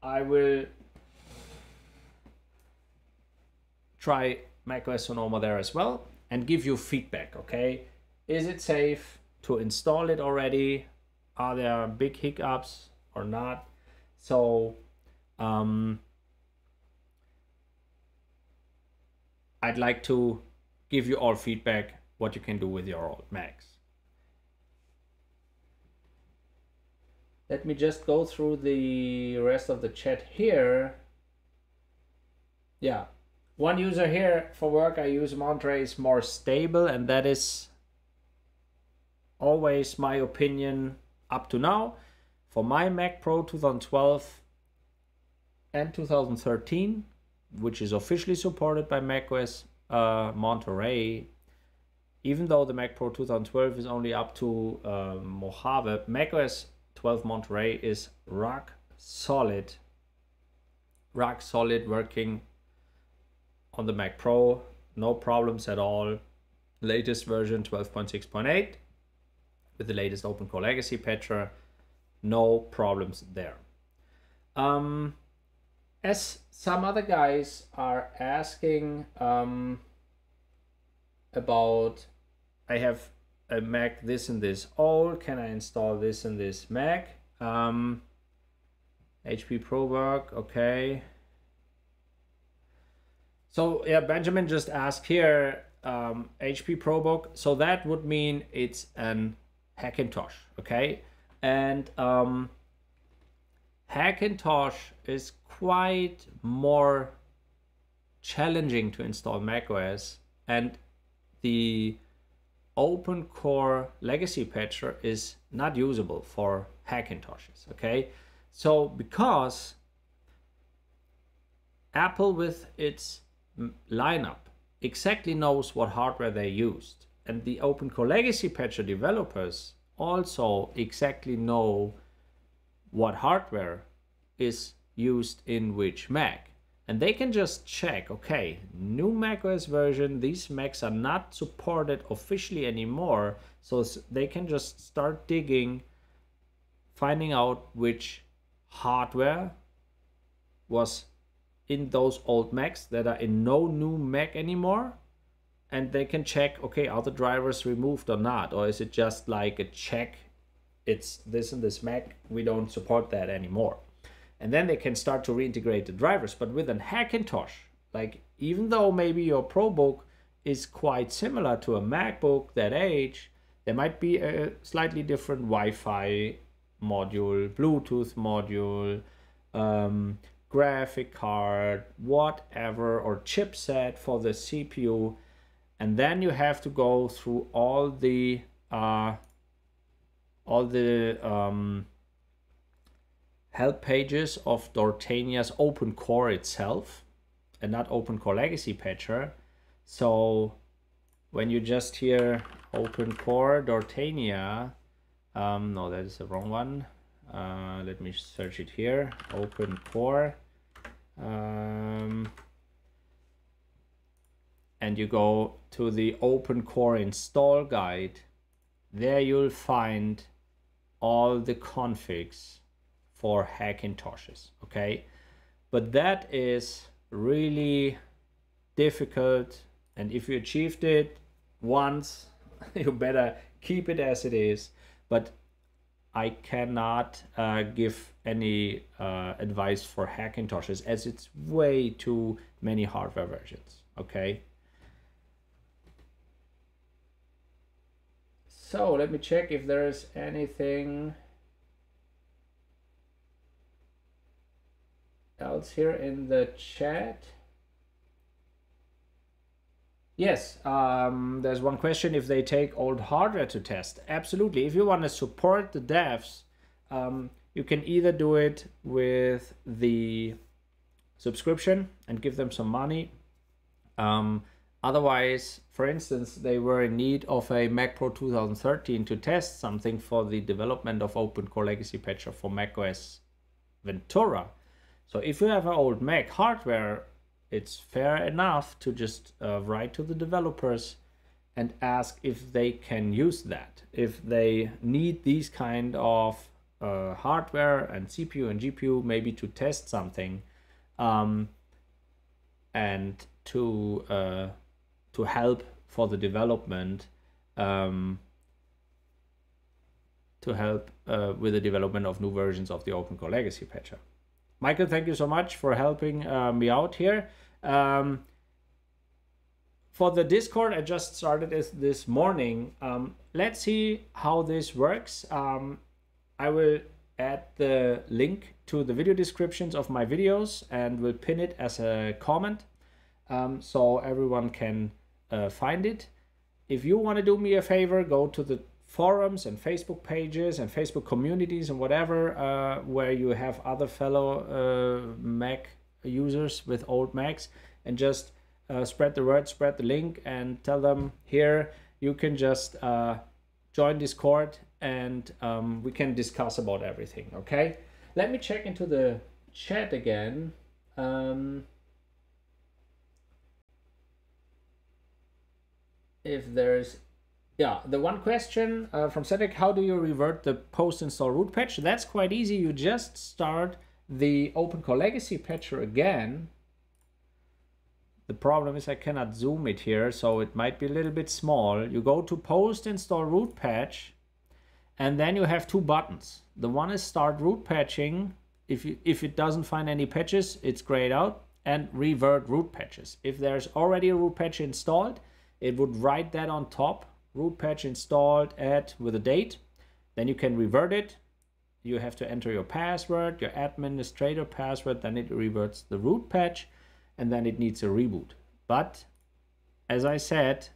I will try macOS Sonoma there as well and give you feedback, okay? Is it safe to install it already? Are there big hiccups or not? So I'd like to give you all feedback what you can do with your old Macs. Let me just go through the rest of the chat here. Yeah, one user here, for work I use Monterey, is more stable, and that is always my opinion up to now. For my Mac Pro 2012 and 2013, which is officially supported by macOS Monterey, even though the Mac Pro 2012 is only up to Mojave, macOS 12 Monterey is rock solid working on the Mac Pro, no problems at all. Latest version 12.6.8 with the latest OpenCore Legacy Patcher, no problems there. As some other guys are asking about, I have a Mac this and this old, can I install this and this Mac? HP ProWork, okay. So yeah, Benjamin just asked here, HP ProBook, so that would mean it's an Hackintosh, okay? And Hackintosh is quite more challenging to install macOS, and the OpenCore Legacy Patcher is not usable for Hackintoshes, okay? So because Apple with its lineup exactly knows what hardware they used, and the OpenCore Legacy Patcher developers also exactly know what hardware is used in which Mac, and they can just check, okay, new macOS version, these Macs are not supported officially anymore, so they can just start digging, finding out which hardware was in those old Macs that are in no new Mac anymore, and they can check, okay, are the drivers removed or not, or is it just like a check, it's this and this Mac, we don't support that anymore. And then they can start to reintegrate the drivers. But with an Hackintosh, like, even though maybe your ProBook is quite similar to a MacBook that age, there might be a slightly different Wi-Fi module, Bluetooth module, graphic card, whatever, or chipset for the CPU, and then you have to go through all the help pages of Dortania's OpenCore itself, and not OpenCore Legacy Patcher. So when you just hear OpenCore Dortania, no, that is the wrong one. Let me search it here. OpenCore, and you go to the OpenCore install guide. There you'll find all the configs for Hackintoshes, okay? But that is really difficult, and if you achieved it once, you better keep it as it is. But I cannot give any advice for Hackintoshes, as it's way too many hardware versions, okay? So let me check if there is anything else here in the chat. Yes, there's one question, if they take old hardware to test. Absolutely. If you want to support the devs, you can either do it with the subscription and give them some money. Otherwise, for instance, they were in need of a Mac Pro 2013 to test something for the development of OpenCore Legacy Patcher for macOS Ventura. So if you have an old Mac hardware, it's fair enough to just write to the developers and ask if they can use that, if they need these kind of hardware and CPU and GPU maybe to test something, and to help for the development, to help with the development of new versions of the OpenCore Legacy Patcher. Michael, thank you so much for helping me out here. For the Discord, I just started this morning. Let's see how this works. I will add the link to the video descriptions of my videos and will pin it as a comment, so everyone can find it. If you want to do me a favor, go to the forums and Facebook pages and Facebook communities and whatever, where you have other fellow Mac users with old Macs, and just spread the word, spread the link, and tell them, here you can just join Discord and we can discuss about everything, okay? Let me check into the chat again. If there's, yeah, the one question from Cedric, how do you revert the post-install root patch? That's quite easy. You just start the OpenCore Legacy Patcher again. The problem is I cannot zoom it here, so it might be a little bit small. You go to post-install root patch, and then you have two buttons. The one is start root patching. If it doesn't find any patches, it's grayed out, and revert root patches. If there's already a root patch installed, it would write that on top, root patch installed at with a date. Then you can revert it. You have to enter your password, your administrator password, then it reverts the root patch, and then it needs a reboot. But as I said,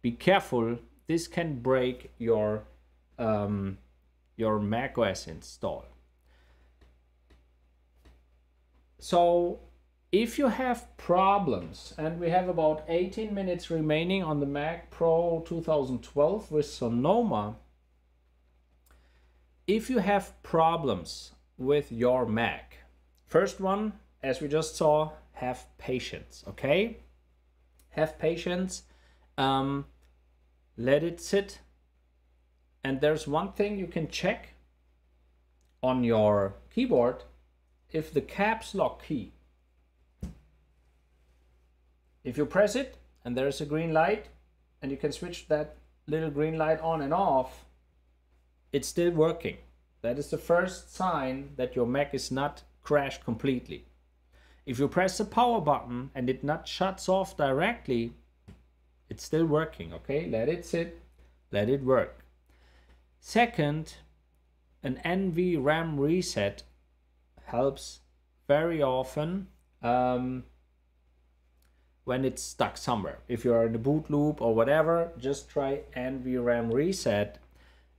be careful. This can break your macOS install. So if you have problems, and we have about 18 minutes remaining on the MacPro 2012 with Sonoma, if you have problems with your Mac, first one, as we just saw, have patience, okay? Have patience, let it sit. And there's one thing you can check on your keyboard, if the caps lock key, if you press it and there's a green light and you can switch that little green light on and off, it's still working. That is the first sign that your Mac is not crashed completely. If you press the power button and it not shuts off directly, it's still working, okay? Let it sit, let it work. Second, an NVRAM reset helps very often when it's stuck somewhere. If you're in a boot loop or whatever, just try NVRAM reset.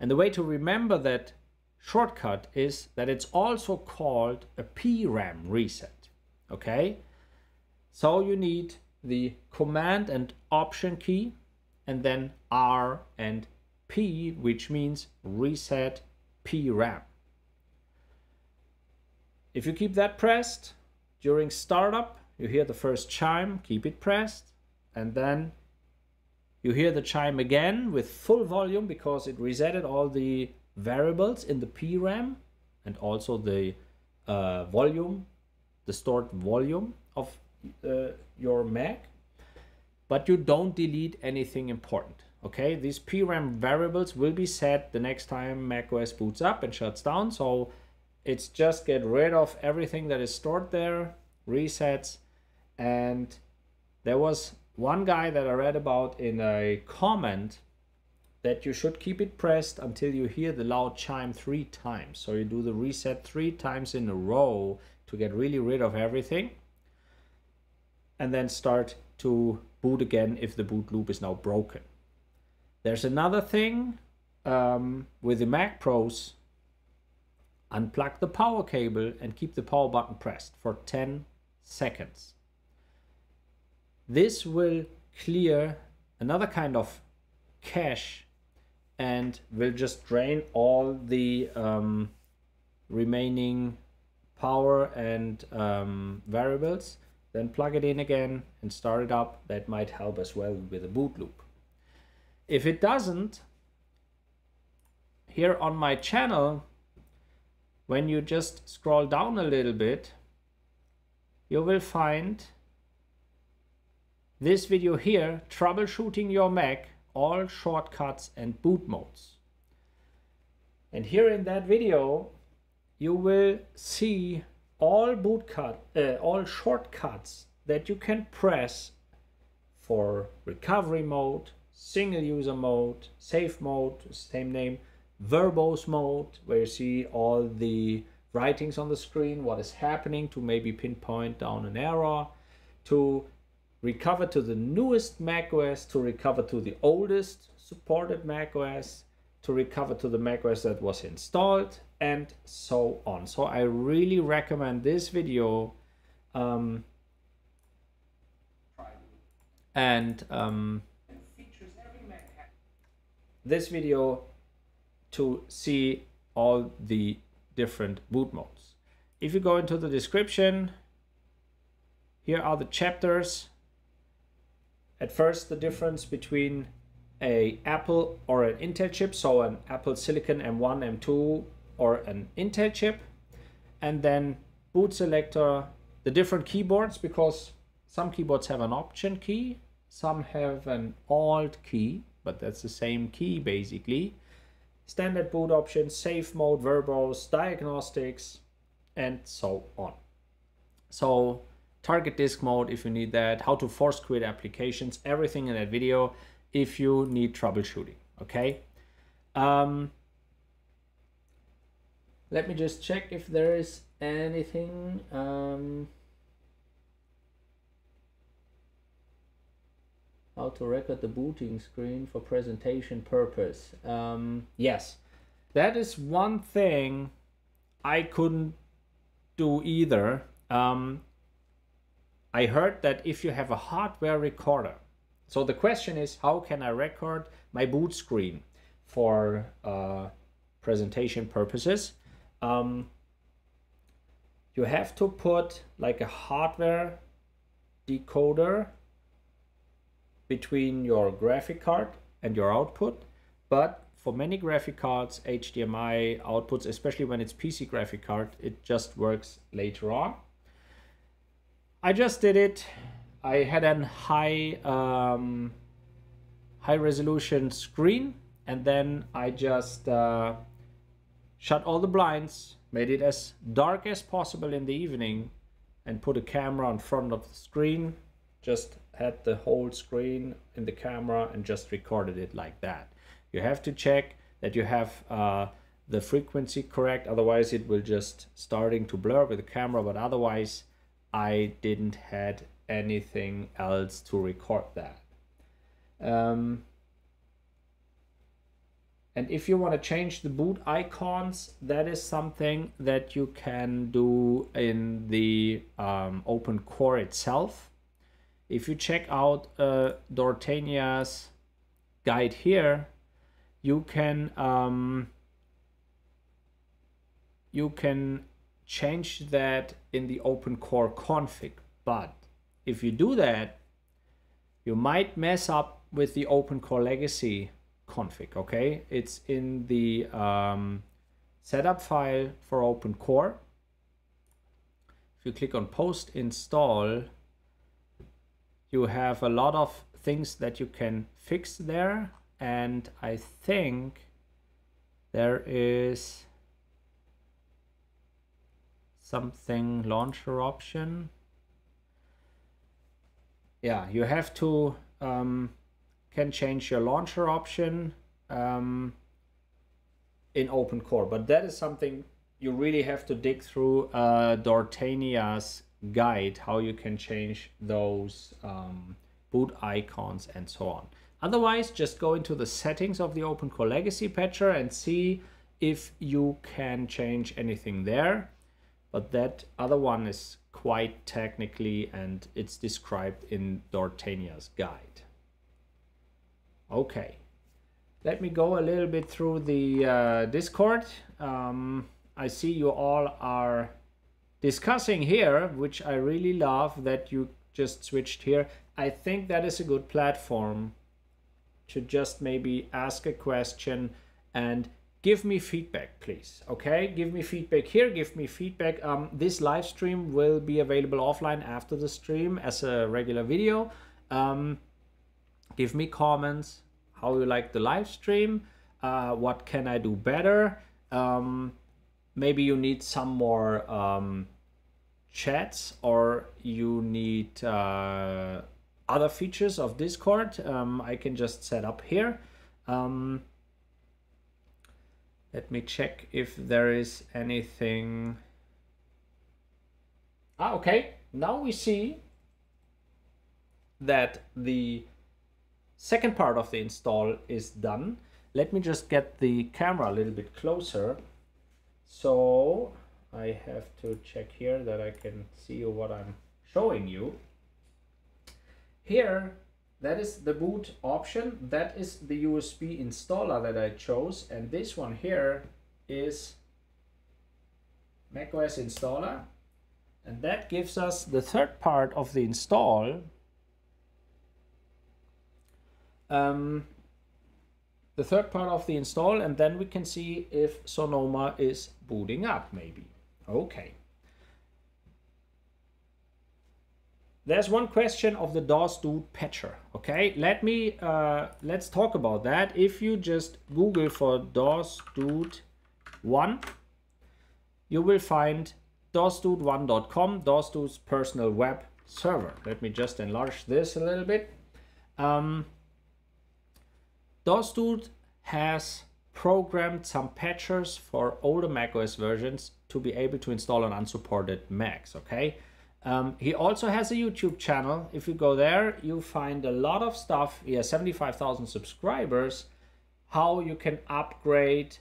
And the way to remember that shortcut is that it's also called a PRAM reset, okay? So you need the Command and Option key, and then R and P, which means reset PRAM. If you keep that pressed during startup, you hear the first chime, keep it pressed, and then you hear the chime again with full volume because it resetted all the variables in the PRAM and also the volume, the stored volume of your Mac, but you don't delete anything important, okay? These PRAM variables will be set the next time macOS boots up and shuts down, so it's just get rid of everything that is stored there, resets. And there was one guy that I read about in a comment that you should keep it pressed until you hear the loud chime 3 times. So you do the reset 3 times in a row to get really rid of everything, and then start to boot again if the boot loop is now broken. There's another thing with the Mac Pros. Unplug the power cable and keep the power button pressed for 10 seconds. This will clear another kind of cache and will just drain all the remaining power and variables. Then plug it in again and start it up. That might help as well with a boot loop. If it doesn't, here on my channel, when you just scroll down a little bit, you will find this video here, troubleshooting your Mac, all shortcuts and boot modes. And here in that video, you will see all all shortcuts that you can press for recovery mode, single user mode, safe mode, same name, verbose mode, where you see all the writings on the screen, what is happening, to maybe pinpoint down an error, to recover to the newest macOS, to recover to the oldest supported macOS, to recover to the macOS that was installed, and so on. So I really recommend this video. this video to see all the different boot modes. If you go into the description, here are the chapters. At first, the difference between a Apple or an Intel chip, so an Apple Silicon M1, M2 or an Intel chip, and then boot selector, the different keyboards, because some keyboards have an option key, some have an alt key, but that's the same key basically. Standard boot options, safe mode, verbose, diagnostics, and so on. So target disk mode if you need that, how to force quit applications, everything in that video if you need troubleshooting, okay? Let me just check if there is anything. How to record the booting screen for presentation purpose. Yes, that is one thing I couldn't do either. I heard that if you have a hardware recorder, so the question is, how can I record my boot screen for presentation purposes? You have to put like a hardware decoder between your graphic card and your output, but for many graphic cards, HDMI outputs, especially when it's PC graphic card, it just works later on. I just did it. I had a high resolution screen, and then I just shut all the blinds, made it as dark as possible in the evening, and put a camera in front of the screen, just had the whole screen in the camera and just recorded it like that. You have to check that you have the frequency correct, otherwise it will just starting to blur with the camera, but otherwise I didn't had anything else to record that. And if you want to change the boot icons, that is something that you can do in the OpenCore itself. If you check out Dortania's guide here, you can change that in the OpenCore config. But if you do that, you might mess up with the OpenCore Legacy config, okay? It's in the setup file for OpenCore. If you click on post install, you have a lot of things that you can fix there, and I think there is something launcher option. Yeah, you have to can change your launcher option in OpenCore, but that is something you really have to dig through Dortania's guide, how you can change those boot icons and so on. Otherwise, just go into the settings of the OpenCore Legacy Patcher and see if you can change anything there. But that other one is quite technically, and it's described in Dortania's guide. Okay, let me go a little bit through the Discord. I see you all are discussing here, which I really love that you just switched here. I think that is a good platform to just maybe ask a question and give me feedback, please. Okay, give me feedback here, give me feedback. This live stream will be available offline after the stream as a regular video. Give me comments, how you like the live stream, what can I do better. Maybe you need some more chats, or you need other features of Discord. I can just set up here. Let me check if there is anything. Okay, now we see that the second part of the install is done. Let me just get the camera a little bit closer. So I have to check here that I can see what I'm showing you. Here that is the boot option. That is the USB installer that I chose. And this one here is macOS installer. And that gives us the third part of the install. The third part of the install, and then we can see if Sonoma is booting up maybe. Okay. There's one question of the DOS-Dude patcher. Okay, let's talk about that. If you just Google for DOS-Dude 1, you will find DOSDude1.com, DOS-Dude's personal web server. Let me just enlarge this a little bit. DOS-Dude has programmed some patchers for older macOS versions to be able to install on unsupported Macs, okay? He also has a YouTube channel. If you go there, you find a lot of stuff. He has 75,000 subscribers. How you can upgrade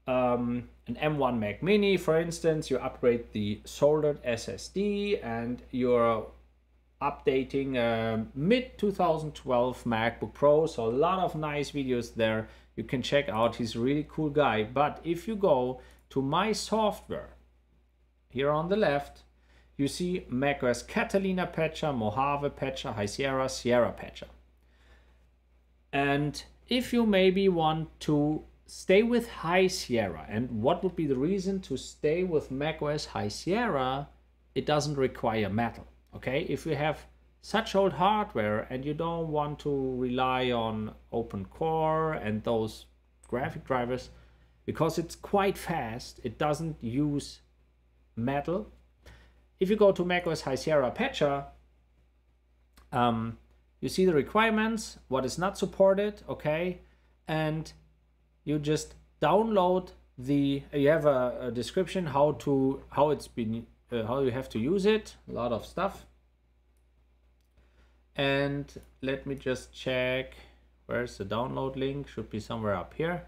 an M1 Mac Mini, for instance. You upgrade the soldered SSD, and you're updating a mid-2012 MacBook Pro. So a lot of nice videos there you can check out. He's a really cool guy. But if you go to My Software, here on the left, you see macOS Catalina Patcher, Mojave Patcher, High Sierra, Sierra Patcher. And if you maybe want to stay with High Sierra, and what would be the reason to stay with macOS High Sierra? It doesn't require metal, okay? If you have such old hardware and you don't want to rely on OpenCore and those graphic drivers, because it's quite fast, it doesn't use metal. If you go to macOS High Sierra Patcher, you see the requirements, what is not supported, okay? And you just download the, you have a description how it's been, how you have to use it, a lot of stuff. And let me just check, where's the download link? Should be somewhere up here.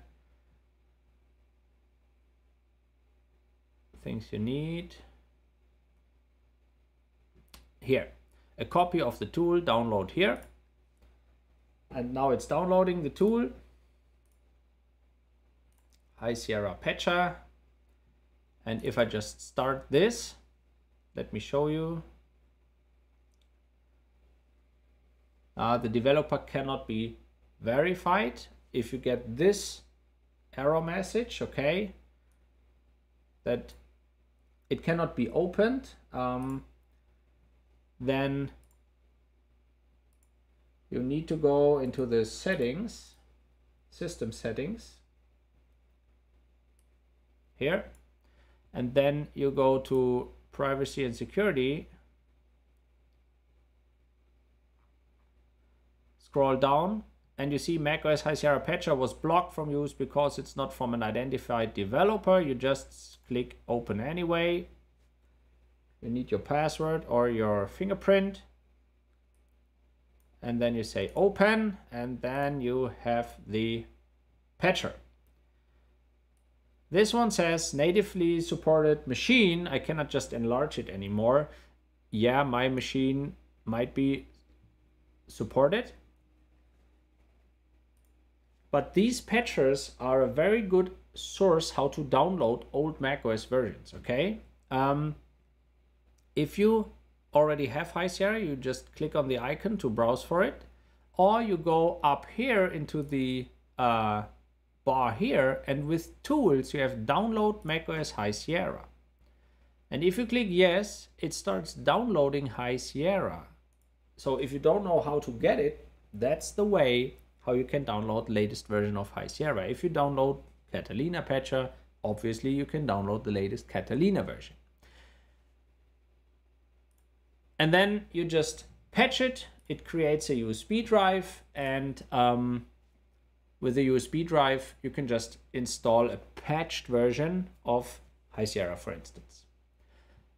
Things you need. Here, a copy of the tool, download here. And now it's downloading the tool. High Sierra Patcher. And if I just start this, let me show you. The developer cannot be verified. If you get this error message, okay, that it cannot be opened, then you need to go into the settings, system settings, here, and then you go to privacy and security, scroll down, and you see macOS High Sierra Patcher was blocked from use because it's not from an identified developer. You just click open anyway. You need your password or your fingerprint, and then you say open, and then you have the patcher. This one says natively supported machine. I cannot just enlarge it anymore. Yeah, my machine might be supported, but these patchers are a very good source how to download old macOS versions, okay? If you already have High Sierra, you just click on the icon to browse for it, or you go up here into the bar here, and with tools you have download macOS High Sierra. And if you click yes, it starts downloading High Sierra. So if you don't know how to get it, that's the way how you can download the latest version of High Sierra. If you download Catalina Patcher, obviously you can download the latest Catalina version. And then you just patch it. It creates a USB drive, and with the USB drive, you can just install a patched version of High Sierra, for instance.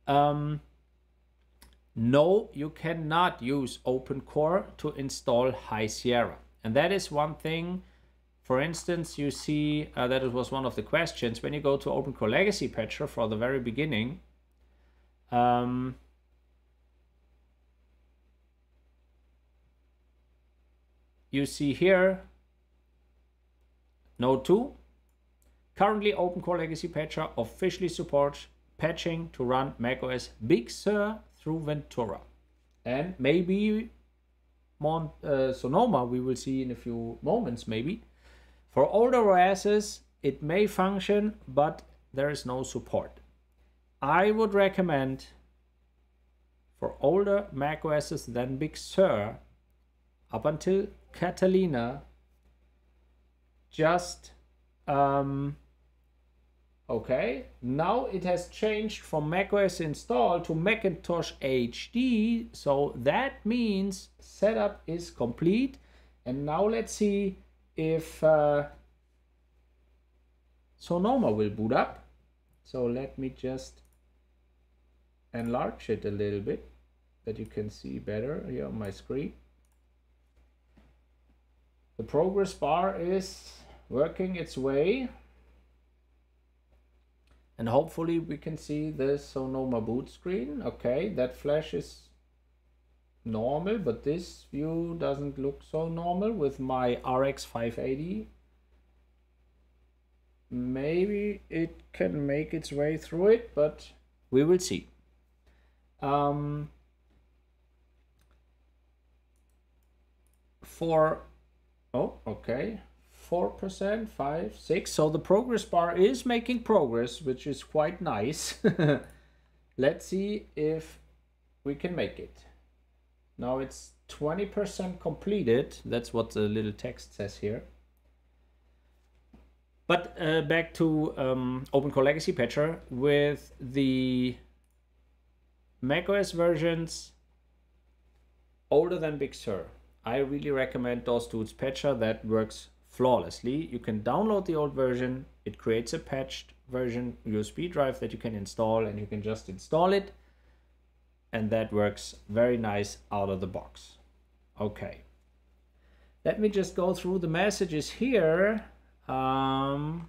No, you cannot use OpenCore to install High Sierra. And that is one thing. For instance, you see that it was one of the questions when you go to OpenCore Legacy Patcher for the very beginning. you see here, Note 2. Currently, OpenCore Legacy Patcher officially supports patching to run macOS Big Sur through Ventura. And maybe Sonoma, we will see in a few moments maybe. For older OSs, it may function, but there is no support. I would recommend for older macOSs than Big Sur, up until Catalina, just okay, now it has changed from macOS install to Macintosh HD, so that means setup is complete. And now let's see if Sonoma will boot up. So let me just enlarge it a little bit that you can see better here on my screen. The progress bar is working its way. And hopefully we can see the Sonoma boot screen. Okay, that flash is normal, but this view doesn't look so normal with my RX 580. Maybe it can make its way through it, but we will see. Okay. 4%, 5, 6. So the progress bar is making progress, which is quite nice. Let's see if we can make it. Now it's 20% completed. That's what the little text says here. But back to OpenCore Legacy Patcher. With the macOS versions older than Big Sur, I really recommend DOS Tools Patcher. That works flawlessly. You can download the old version. It creates a patched version USB drive that you can install, and you can just install it. And that works very nice out of the box. Okay. Let me just go through the messages here. Can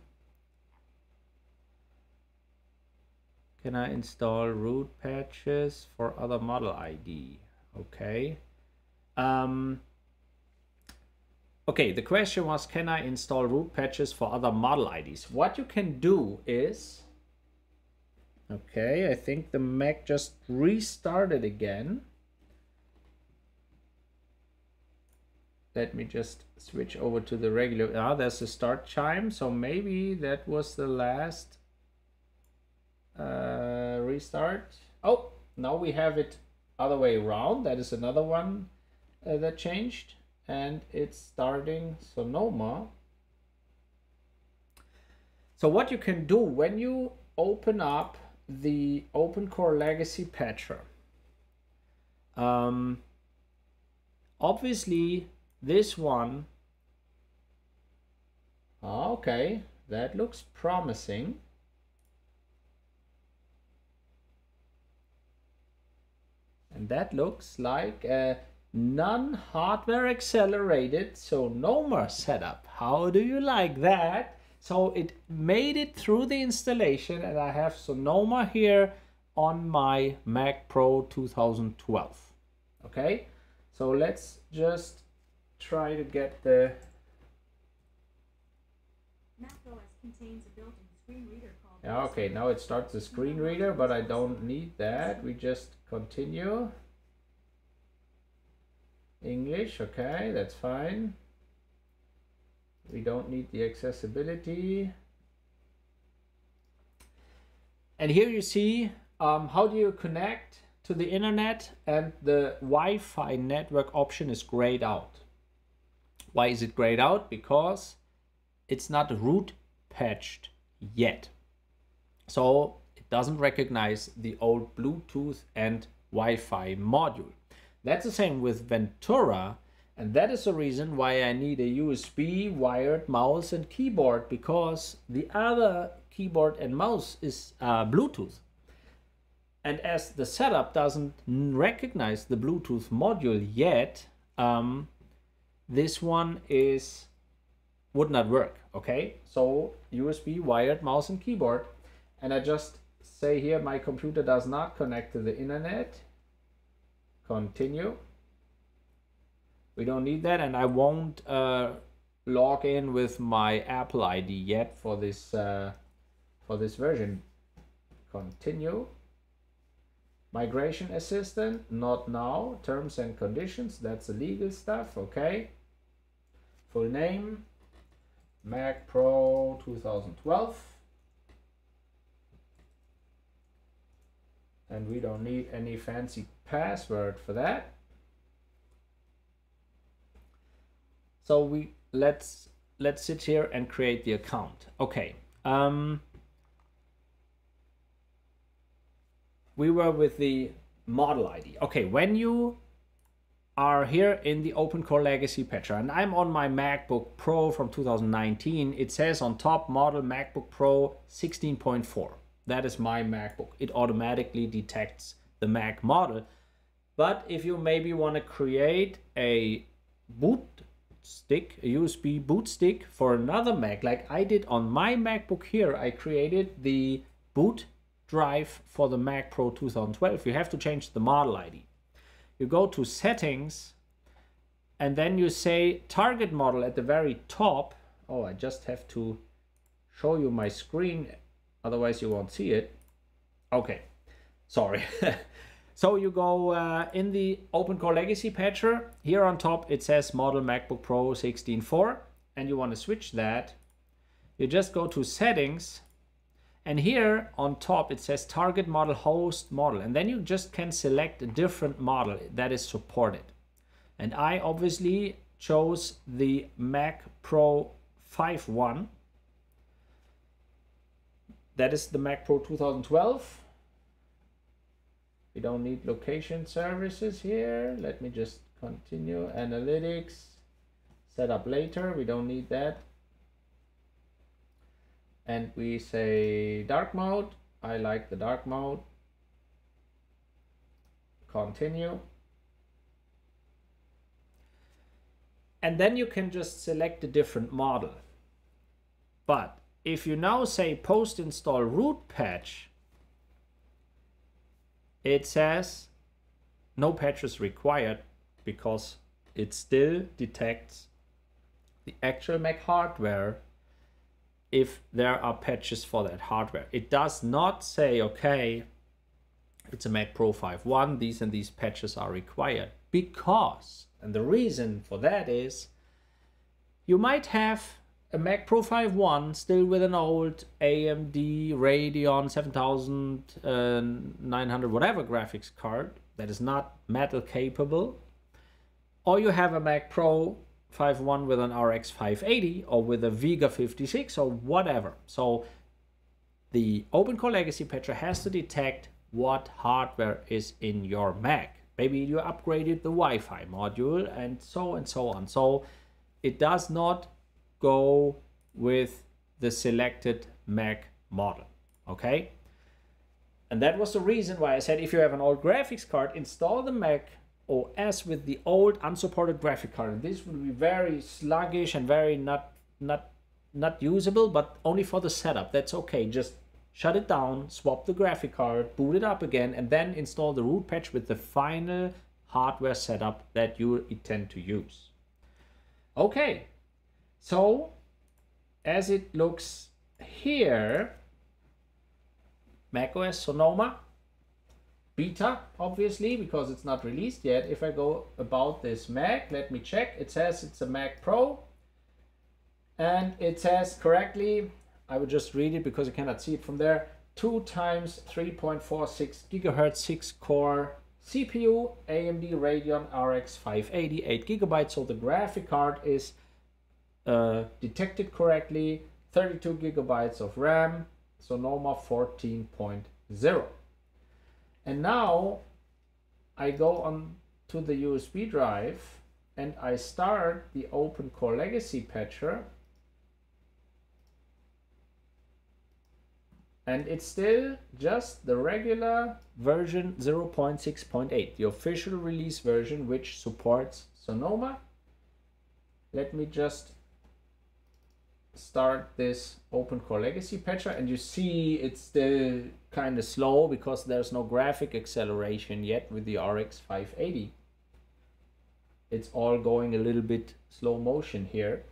I install root patches for other model ID? Okay. Okay, the question was, can I install root patches for other model IDs? What you can do is, okay, I think the Mac just restarted again. Let me just switch over to the regular, there's a start chime, so maybe that was the last restart. Oh, now we have it other way around. That is another one that changed. And it's starting Sonoma. So what you can do when you open up the OpenCore Legacy Patcher, obviously this one, okay, that looks promising. And that looks like a non-hardware accelerated Sonoma setup. How do you like that? So it made it through the installation, and I have Sonoma here on my MacPro 2012. Okay, so let's just try to get the
macOS contains a built-in screen reader called
okay, now it starts the screen reader, but I don't need that. We just continue. English, okay, that's fine. We don't need the accessibility. And here you see how do you connect to the internet, and the Wi-Fi network option is grayed out. Why is it grayed out? Because it's not root patched yet. So it doesn't recognize the old Bluetooth and Wi-Fi module. That's the same with Ventura, and that is the reason why I need a USB wired mouse and keyboard, because the other keyboard and mouse is Bluetooth. And as the setup doesn't recognize the Bluetooth module yet, this one would not work. Okay, so USB wired mouse and keyboard, and I just say here my computer does not connect to the internet. Continue. We don't need that, and I won't log in with my Apple ID yet for this version. Continue. Migration assistant, not now. Terms and conditions, that's the legal stuff. Okay. Full name, MacPro 2012. And we don't need any fancy password for that. So let's sit here and create the account. Okay. We were with the model ID. Okay, when you are here in the OpenCore Legacy Patcher, and I'm on my MacBook Pro from 2019, it says on top model MacBook Pro 16.4. That is my MacBook. It automatically detects the Mac model. But if you maybe want to create a boot stick, a USB boot stick for another Mac, like I did on my MacBook here, I created the boot drive for the Mac Pro 2012. You have to change the model ID. You go to settings and then you say target model at the very top. Oh, I just have to show you my screen, otherwise you won't see it. Okay, sorry. So you go in the OpenCore Legacy Patcher. Here on top it says model MacBook Pro 16.4, and you want to switch that. You just go to settings, and here on top it says target model host model, and then you just can select a different model that is supported. And I obviously chose the MacPro 5.1. That is the Mac Pro 2012. We don't need location services here. Let me just continue. Analytics, set up later. We don't need that. And we say dark mode. I like the dark mode. Continue. And then you can just select a different model. But if you now say post install root patch, it says no patches required because it still detects the actual Mac hardware if there are patches for that hardware. It does not say, okay, it's a Mac Pro 5.1, these and these patches are required, because, and the reason for that is, you might have a Mac Pro 5.1 still with an old AMD Radeon 7900 whatever graphics card that is not metal capable, or you have a Mac Pro 5.1 with an RX 580 or with a Vega 56 or whatever. So the OpenCore Legacy Patcher has to detect what hardware is in your Mac. Maybe you upgraded the Wi-Fi module and so on. So it does not go with the selected Mac model, okay? And that was the reason why I said if you have an old graphics card, install the Mac OS with the old unsupported graphic card. And this will be very sluggish and very not usable, but only for the setup. That's okay. Just shut it down, swap the graphic card, boot it up again, and then install the root patch with the final hardware setup that you intend to use. Okay, so as it looks here, macOS Sonoma Beta, obviously, because it's not released yet. If I go about this Mac, let me check. It says it's a Mac Pro, and it says correctly, I would just read it because you cannot see it from there, 2 times 3.46 gigahertz 6-core CPU, AMD Radeon RX 580, 8 gigabytes. So the graphic card is detected correctly, 32 gigabytes of RAM, Sonoma 14.0. And now I go on to the USB drive and I start the OpenCore Legacy Patcher. And it's still just the regular version 0.6.8, the official release version, which supports Sonoma. Let me just start this OpenCore Legacy Patcher, and you see it's still kind of slow because there's no graphic acceleration yet with the RX 580. it's all going a little bit slow motion here.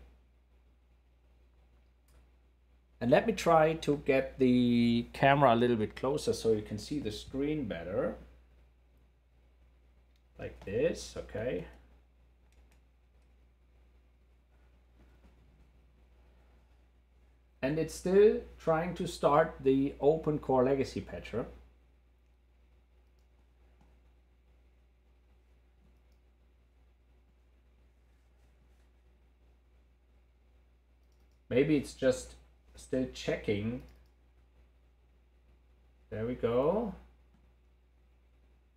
And let me try to get the camera a little bit closer so you can see the screen better. Like this, okay. And it's still trying to start the OpenCore Legacy Patcher. Maybe it's just still checking. There we go.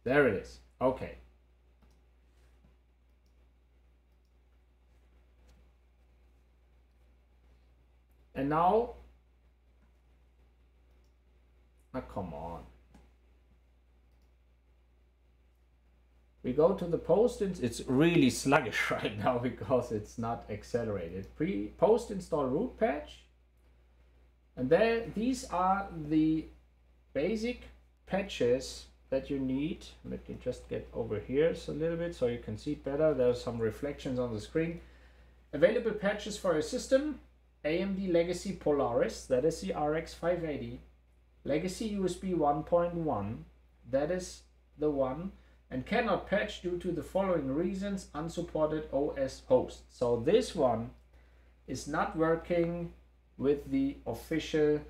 There it is. Okay. And now, come on. We go to the post. It's really sluggish right now because it's not accelerated. Post install root patch. And then these are the basic patches that you need. Let me just get over here a little bit so you can see it better. There's some reflections on the screen. Available patches for your system. AMD Legacy Polaris, that is the RX 580. Legacy USB 1.1, that is the one. And cannot patch due to the following reasons: unsupported OS host. So this one is not working with the official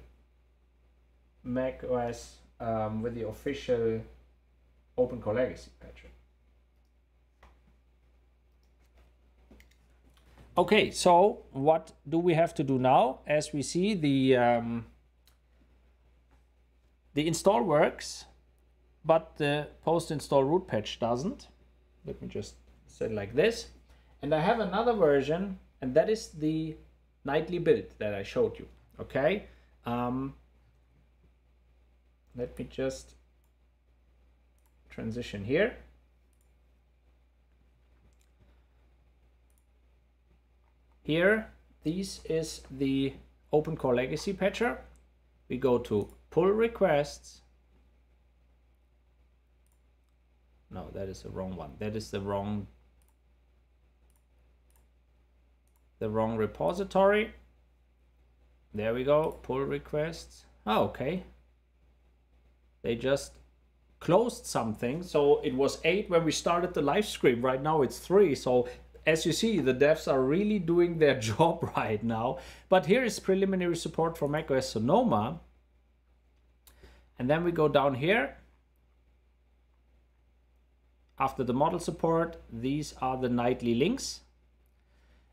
macOS, with the official OpenCore Legacy Patcher. Okay, so what do we have to do now? As we see, the install works, but the post-install root patch doesn't. Let me just say it like this. And I have another version, and that is the nightly build that I showed you. Okay. Let me just transition here. Here, this is the OpenCore Legacy Patcher. We go to pull requests. No, that is the wrong one. That is the wrong repository. There we go, pull requests. Oh, okay. They just closed something. So it was 8 when we started the live stream. Right now it's 3. So as you see, the devs are really doing their job right now. But here is preliminary support for macOS Sonoma. And then we go down here. After the model support, these are the nightly links.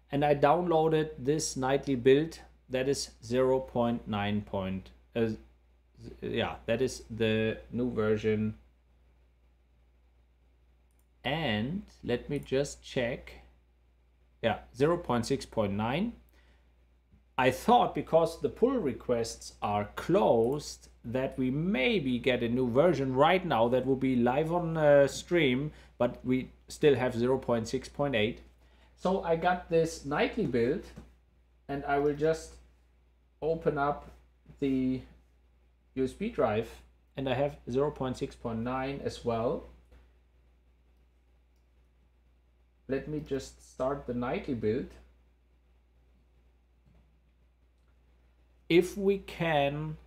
And I downloaded this nightly build that is 0.9. Yeah, that is the new version. And let me just check. Yeah, 0.6.9. I thought because the pull requests are closed that we maybe get a new version right now that will be live on stream, but we still have 0.6.8. So I got this nightly build, and I will just open up the USB drive, and I have 0.6.9 as well. Let me just start the nightly build. If we can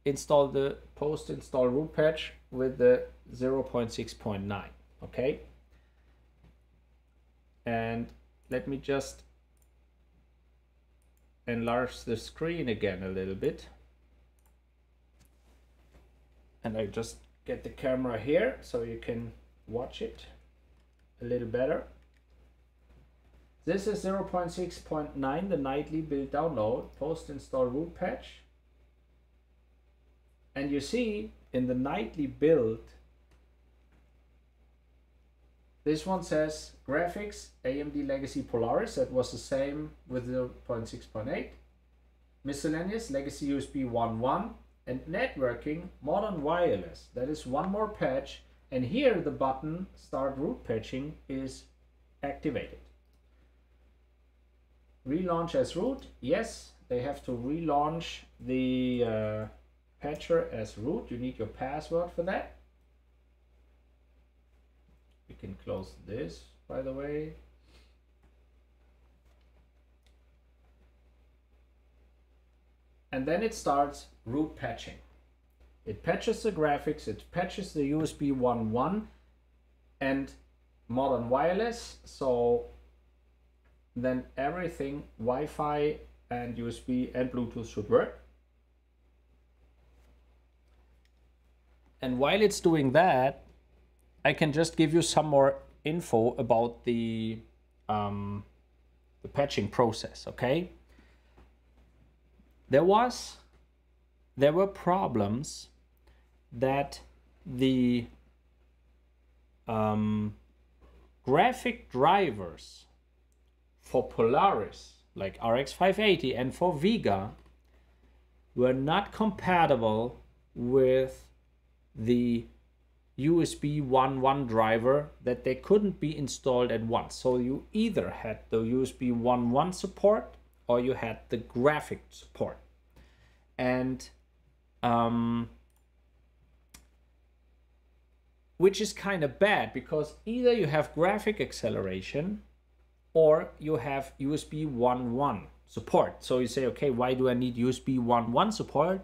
install the post-install root patch with the 0.6.9, okay? And let me just enlarge the screen again a little bit. And I just get the camera here so you can watch it a little better. This is 0.6.9, the nightly build download, post-install root patch. And you see in the nightly build, this one says graphics, AMD Legacy Polaris, that was the same with 0.6.8. Miscellaneous, Legacy USB 1.1. And networking, modern wireless. That is one more patch. And here the button start root patching is activated. Relaunch as root. Yes, they have to relaunch the patcher as root. You need your password for that. You can close this, by the way. and then it starts root patching. It patches the graphics, it patches the USB 1.1 and modern wireless, so then everything, Wi-Fi and USB and Bluetooth should work. And while it's doing that, I can just give you some more info about the patching process, okay? There were problems that the graphic drivers for Polaris, like RX 580 and for Vega, were not compatible with the USB 1.1 driver, that they couldn't be installed at once. So you either had the USB 1.1 support or you had the graphic support. And which is kind of bad, because either you have graphic acceleration or you have USB 1.1 support. So you say, okay, why do I need USB 1.1 support?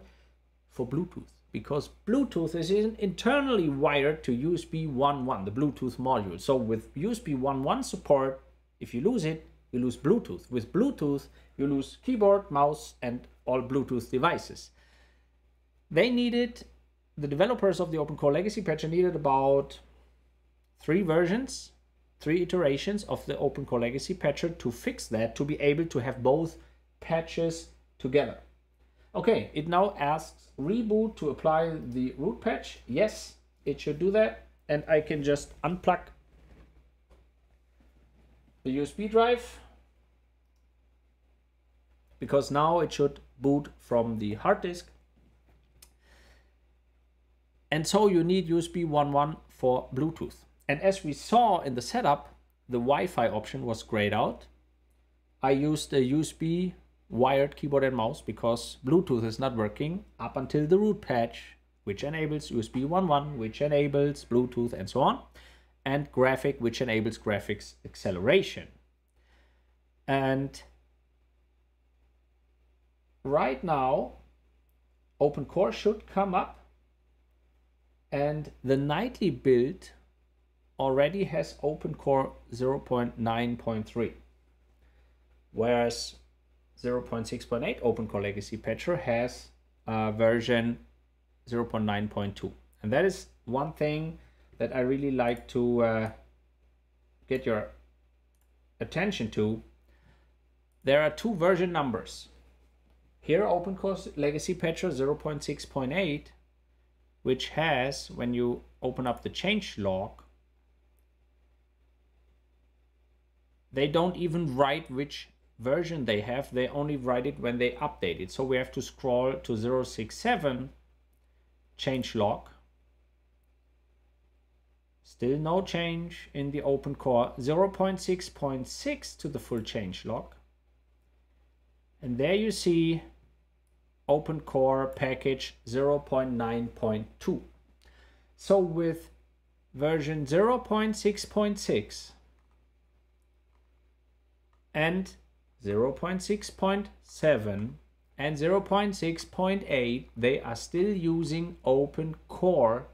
For Bluetooth. Because Bluetooth is internally wired to USB 1.1, the Bluetooth module. So with USB 1.1 support, if you lose it, you lose Bluetooth. With Bluetooth, you lose keyboard, mouse, and all Bluetooth devices. They needed, the developers of the OpenCore Legacy Patcher needed about 3 iterations of the OpenCore Legacy Patcher to fix that, to be able to have both patches together. Okay, it now asks reboot to apply the root patch. Yes, it should do that. And I can just unplug the USB drive, because now it should boot from the hard disk. And so you need USB 1.1 for Bluetooth. And as we saw in the setup, the Wi-Fi option was grayed out. I used a USB wired keyboard and mouse because Bluetooth is not working up until the root patch, which enables USB 1.1, which enables Bluetooth and so on, and graphic, which enables graphics acceleration. And right now, OpenCore should come up, and the nightly build already has OpenCore 0.9.3, whereas 0.6.8 OpenCore Legacy Patcher has version 0.9.2. And that is one thing that I really like to get your attention to. There are 2 version numbers. Here, OpenCore Legacy Patcher 0.6.8, which has, when you open up the change log, they don't even write which version they have. They only write it when they update it. So we have to scroll to 0.6.7 change log. Still no change in the OpenCore. 0.6.6 to the full change log. And there you see OpenCore package 0.9.2. So with version 0.6.6 and 0.6.7 and 0.6.8, they are still using OpenCore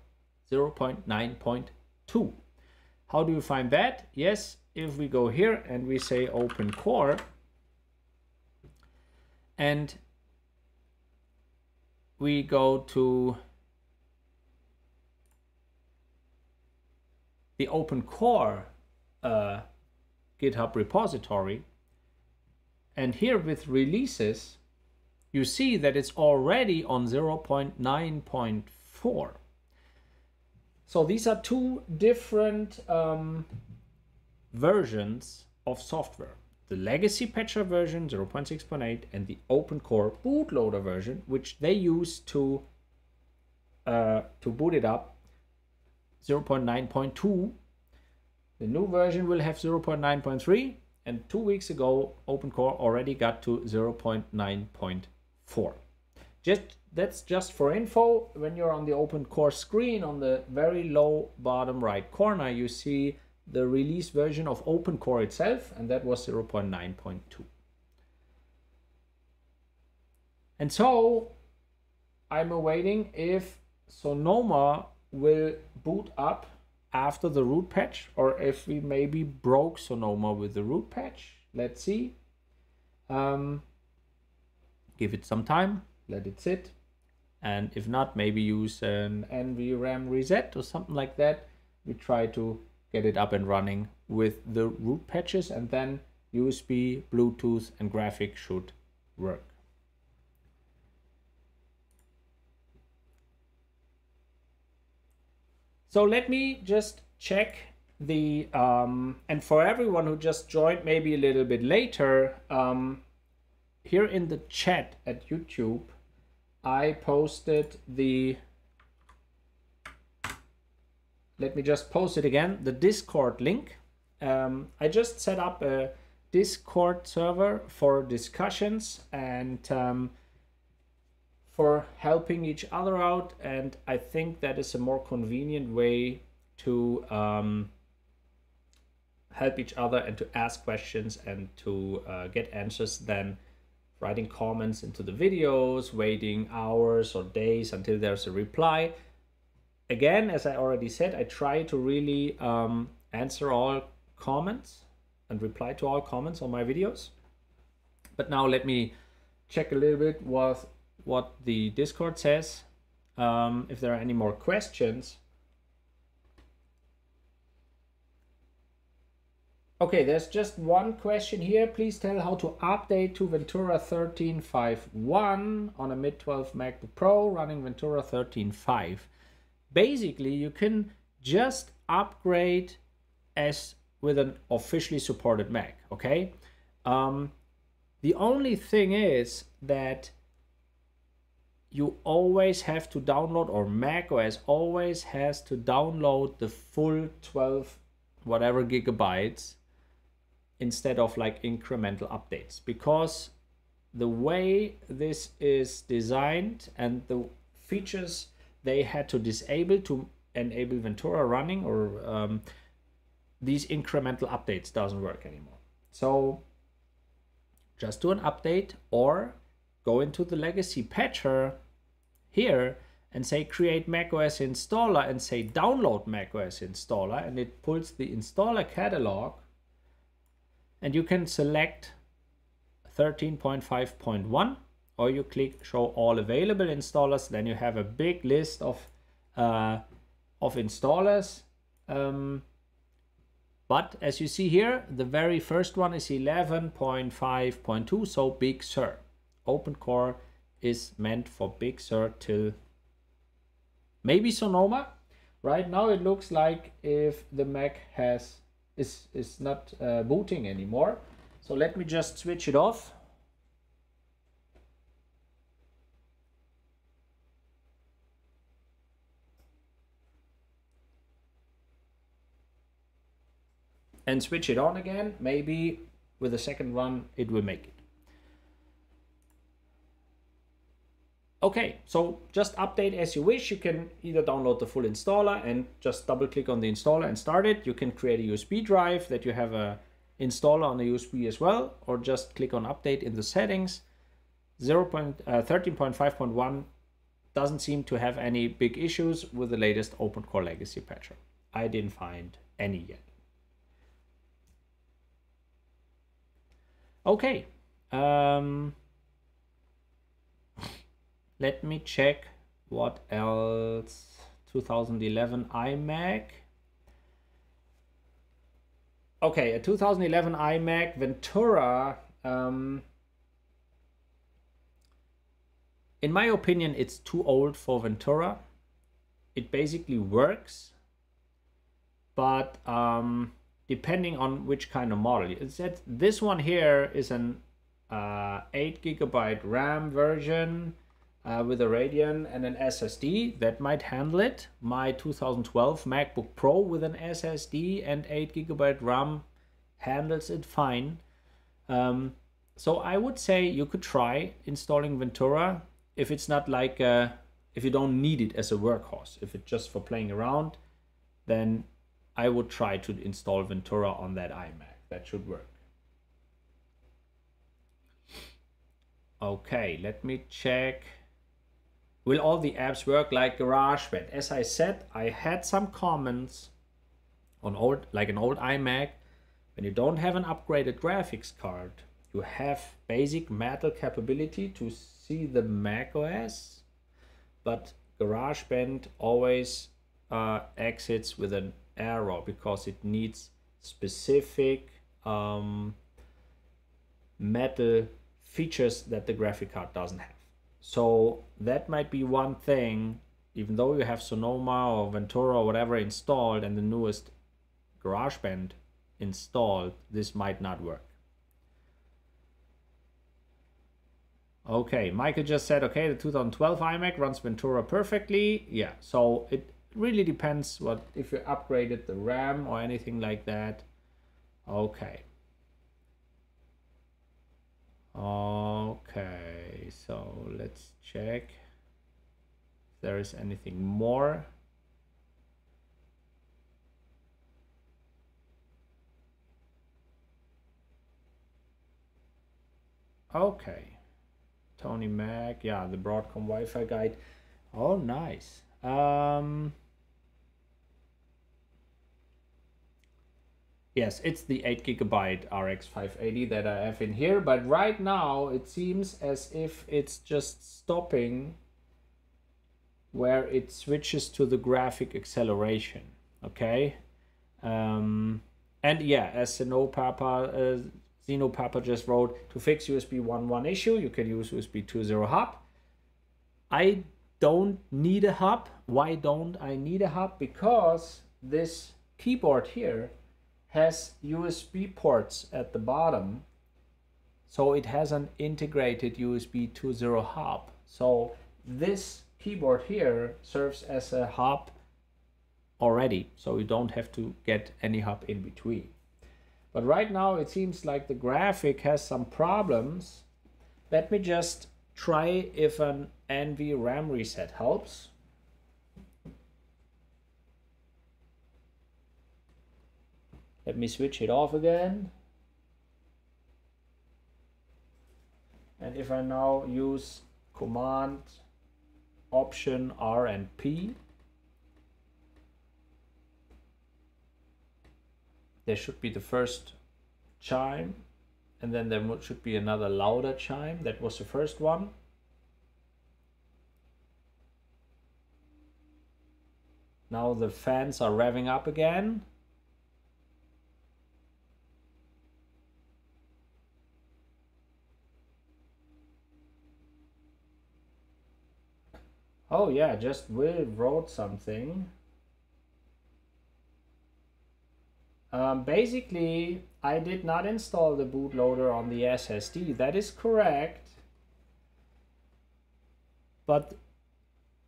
0.9.2. How do you find that? Yes, if we go here and we say OpenCore, and we go to the OpenCore GitHub repository, and here with releases, you see that it's already on 0.9.4. So these are 2 different versions of software. The Legacy Patcher version 0.6.8 and the OpenCore bootloader version, which they use to boot it up, 0.9.2. The new version will have 0.9.3, and 2 weeks ago OpenCore already got to 0.9.4. That's just for info. When you're on the OpenCore screen, on the very low bottom right corner, you see the release version of OpenCore itself, and that was 0.9.2. And so I'm awaiting if Sonoma will boot up after the root patch, or if we maybe broke Sonoma with the root patch. Let's see. Give it some time, let it sit. And if not, maybe use an NVRAM reset or something like that. We try to get it up and running with the root patches, and then USB, Bluetooth, and graphics should work. So let me just check the, and for everyone who just joined maybe a little bit later, here in the chat at YouTube, I posted the, let me just post it again, the Discord link. I just set up a Discord server for discussions and for helping each other out, and I think that is a more convenient way to help each other and to ask questions and to get answers than writing comments into the videos, waiting hours or days until there's a reply. Again, as I already said, I try to really answer all comments and reply to all comments on my videos. But now let me check a little bit what the Discord says, if there are any more questions. Okay, there's just one question here. Please tell how to update to Ventura 13.5.1 on a mid-12 MacBook Pro running Ventura 13.5. Basically, you can just upgrade as with an officially supported Mac, okay? The only thing is that you always have to download, or macOS always has to download the full 12 whatever gigabytes instead of like incremental updates, because the way this is designed and the features they had to disable to enable Ventura running, or these incremental updates doesn't work anymore. So just do an update or go into the Legacy Patcher here and say create macOS installer and say download macOS installer, and it pulls the installer catalog, and you can select 13.5.1, or you click show all available installers. Then you have a big list of installers. But as you see here, the very first one is 11.5.2, so Big Sur. OpenCore is meant for Big Sur till maybe Sonoma. Right now it looks like if the Mac is not booting anymore. So let me just switch it off. And switch it on again. Maybe with the second run it will make it. Okay, so just update as you wish. You can either download the full installer and just double click on the installer and start it. You can create a USB drive that you have a installer on the USB as well, or just click on update in the settings. 13.5.1 doesn't seem to have any big issues with the latest OpenCore Legacy Patcher. I didn't find any yet. Okay. Let me check what else. 2011 iMac. Okay, a 2011 iMac Ventura. In my opinion, it's too old for Ventura. It basically works, but depending on which kind of model. It said this one here is an 8 GB RAM version. With a Radeon and an SSD that might handle it. My 2012 MacBook Pro with an SSD and 8 GB RAM handles it fine. So I would say you could try installing Ventura if it's not like if you don't need it as a workhorse. If it's just for playing around, then I would try to install Ventura on that iMac. That should work. Okay, let me check. Will all the apps work like GarageBand? As I said, I had some comments on an old iMac. When you don't have an upgraded graphics card, you have basic metal capability to see the macOS, but GarageBand always exits with an error because it needs specific metal features that the graphic card doesn't have. So that might be one thing, even though you have Sonoma or Ventura or whatever installed and the newest GarageBand installed, this might not work. Okay, Michael just said, okay, the 2012 iMac runs Ventura perfectly. Yeah, so it really depends if you upgraded the RAM or anything like that. Okay. Okay, so let's check if there is anything more. Okay, Tony Mac, yeah, the Broadcom Wi-Fi guide. Oh, nice. Yes, it's the 8GB RX 580 that I have in here, but right now it seems as if it's just stopping where it switches to the graphic acceleration. Okay, and yeah, as Zeno Papa just wrote, to fix USB 1.1 issue, you can use USB 2.0 hub. I don't need a hub. Why don't I need a hub? Because this keyboard here has USB ports at the bottom, so it has an integrated USB 2.0 hub. So this keyboard here serves as a hub already, so you don't have to get any hub in between. But right now it seems like the graphic has some problems. Let me just try if an NV RAM reset helps. Let me switch it off again. And if I now use Command, Option, R and P, there should be the first chime, and then there should be another louder chime. That was the first one. Now the fans are revving up again. Oh yeah, just Will wrote something. Basically, I did not install the bootloader on the SSD. That is correct. But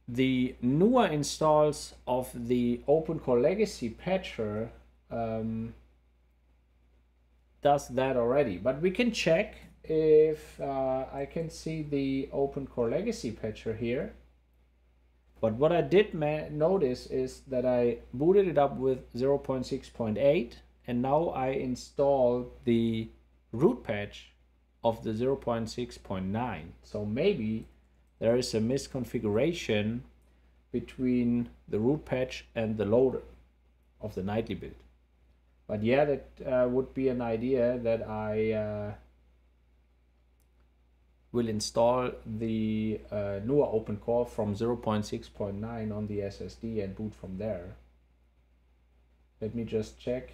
the newer installs of the OpenCore Legacy Patcher does that already. But we can check if I can see the OpenCore Legacy Patcher here. But what I did notice is that I booted it up with 0.6.8, and now I installed the root patch of the 0.6.9. So maybe there is a misconfiguration between the root patch and the loader of the nightly build. But yeah, that would be an idea that I will install the newer OpenCore from 0.6.9 on the SSD and boot from there. Let me just check.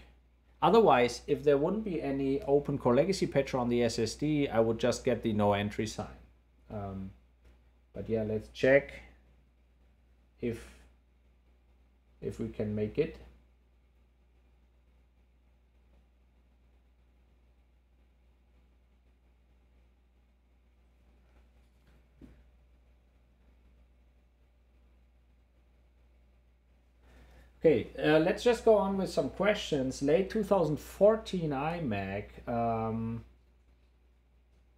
Otherwise, if there wouldn't be any OpenCore Legacy Patcher on the SSD, I would just get the no entry sign. But yeah, let's check if we can make it. Okay, let's just go on with some questions. Late 2014 iMac.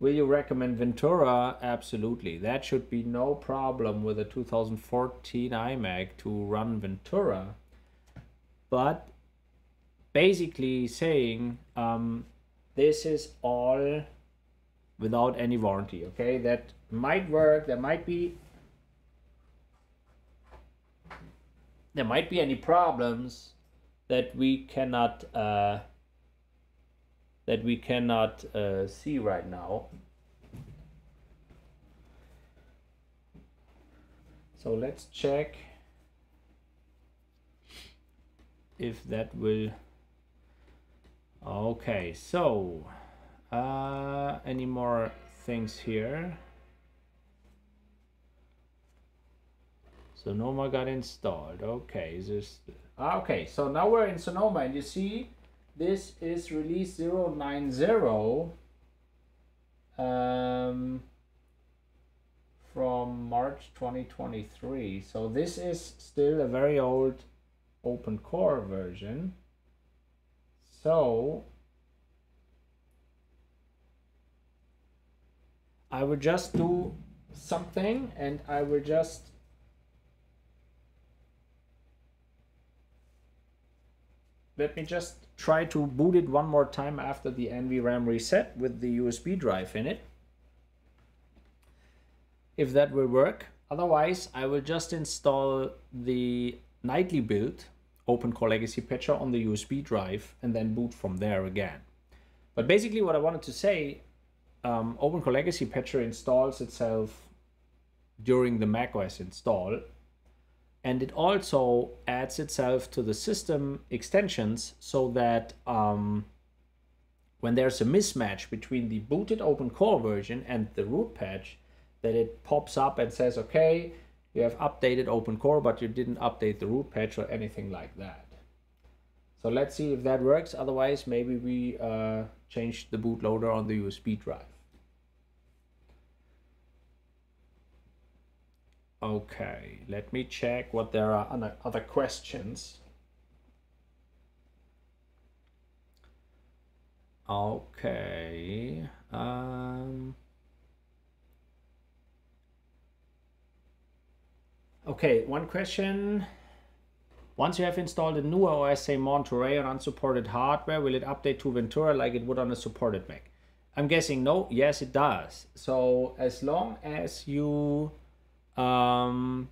Will you recommend Ventura? Absolutely. That should be no problem with a 2014 iMac to run Ventura. But basically saying this is all without any warranty. Okay, that might work. There might be any problems that we cannot see right now. So let's check if that will. Okay, so any more things here? Sonoma got installed. Okay, is this okay? So now we're in Sonoma, and you see this is release 090 from March 2023. So this is still a very old OpenCore version. So I will just do something, and I will just let me just try to boot it one more time after the NVRAM reset with the USB drive in it, if that will work. Otherwise, I will just install the nightly build OpenCore Legacy Patcher on the USB drive and then boot from there again. But basically what I wanted to say, OpenCore Legacy Patcher installs itself during the macOS install, and it also adds itself to the system extensions so that when there's a mismatch between the booted OpenCore version and the root patch, that it pops up and says, okay, you have updated OpenCore, but you didn't update the root patch or anything like that. So let's see if that works. Otherwise, maybe we change the bootloader on the USB drive. Okay, let me check what there are other questions. Okay. Okay, one question. Once you have installed a newer OS, say Monterey, on unsupported hardware, will it update to Ventura like it would on a supported Mac? I'm guessing no. Yes, it does. So as long as you have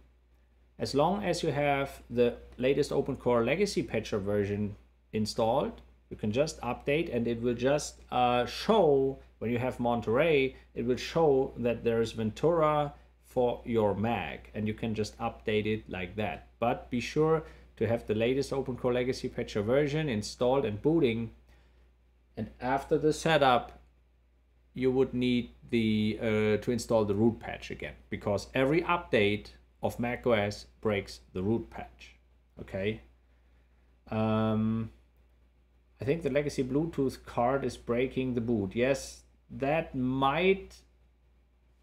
the latest OpenCore Legacy Patcher version installed, you can just update, and it will just show, when you have Monterey, it will show that there's Ventura for your Mac, and you can just update it like that. But be sure to have the latest OpenCore Legacy Patcher version installed and booting, and after the setup you would need the to install the root patch again, because every update of macOS breaks the root patch. Okay. I think the legacy Bluetooth card is breaking the boot. Yes, that might.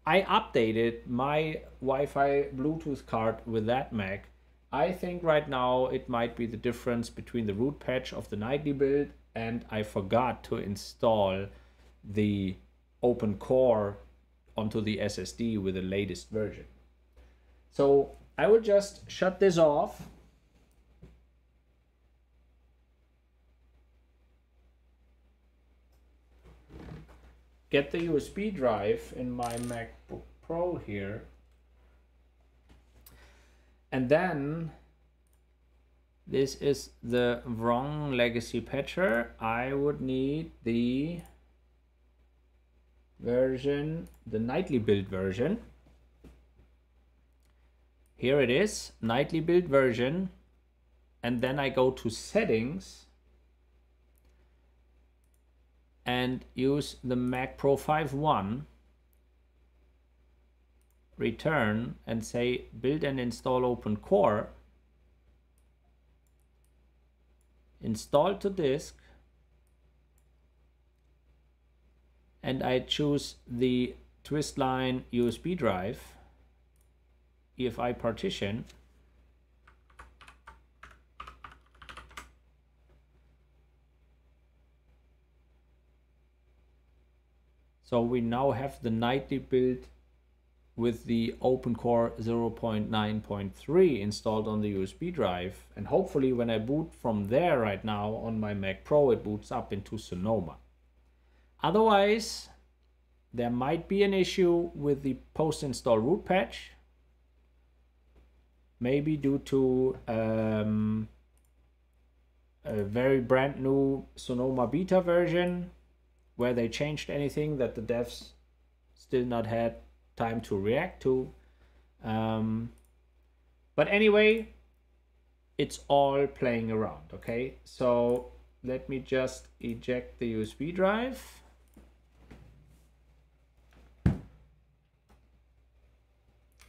I updated my Wi-Fi Bluetooth card with that Mac. I think right now it might be the difference between the root patch of the nightly build and I forgot to install the OpenCore onto the SSD with the latest version. So I will just shut this off. Get the USB drive in my MacBook Pro here. And then this is the wrong legacy patcher. I would need the version, the nightly build version. Here it is, nightly build version. And then I go to settings and use the MacPro 5.1, return, and say build and install OpenCore, install to disk, and I choose the twist line USB drive, EFI partition, so we now have the nightly build with the OpenCore 0.9.3 installed on the USB drive. And hopefully when I boot from there right now on my Mac Pro, it boots up into Sonoma. Otherwise, there might be an issue with the post-install root patch. Maybe due to a very brand new Sonoma Beta version where they changed anything that the devs still not had time to react to. But anyway, it's all playing around, okay? So let me just eject the USB drive.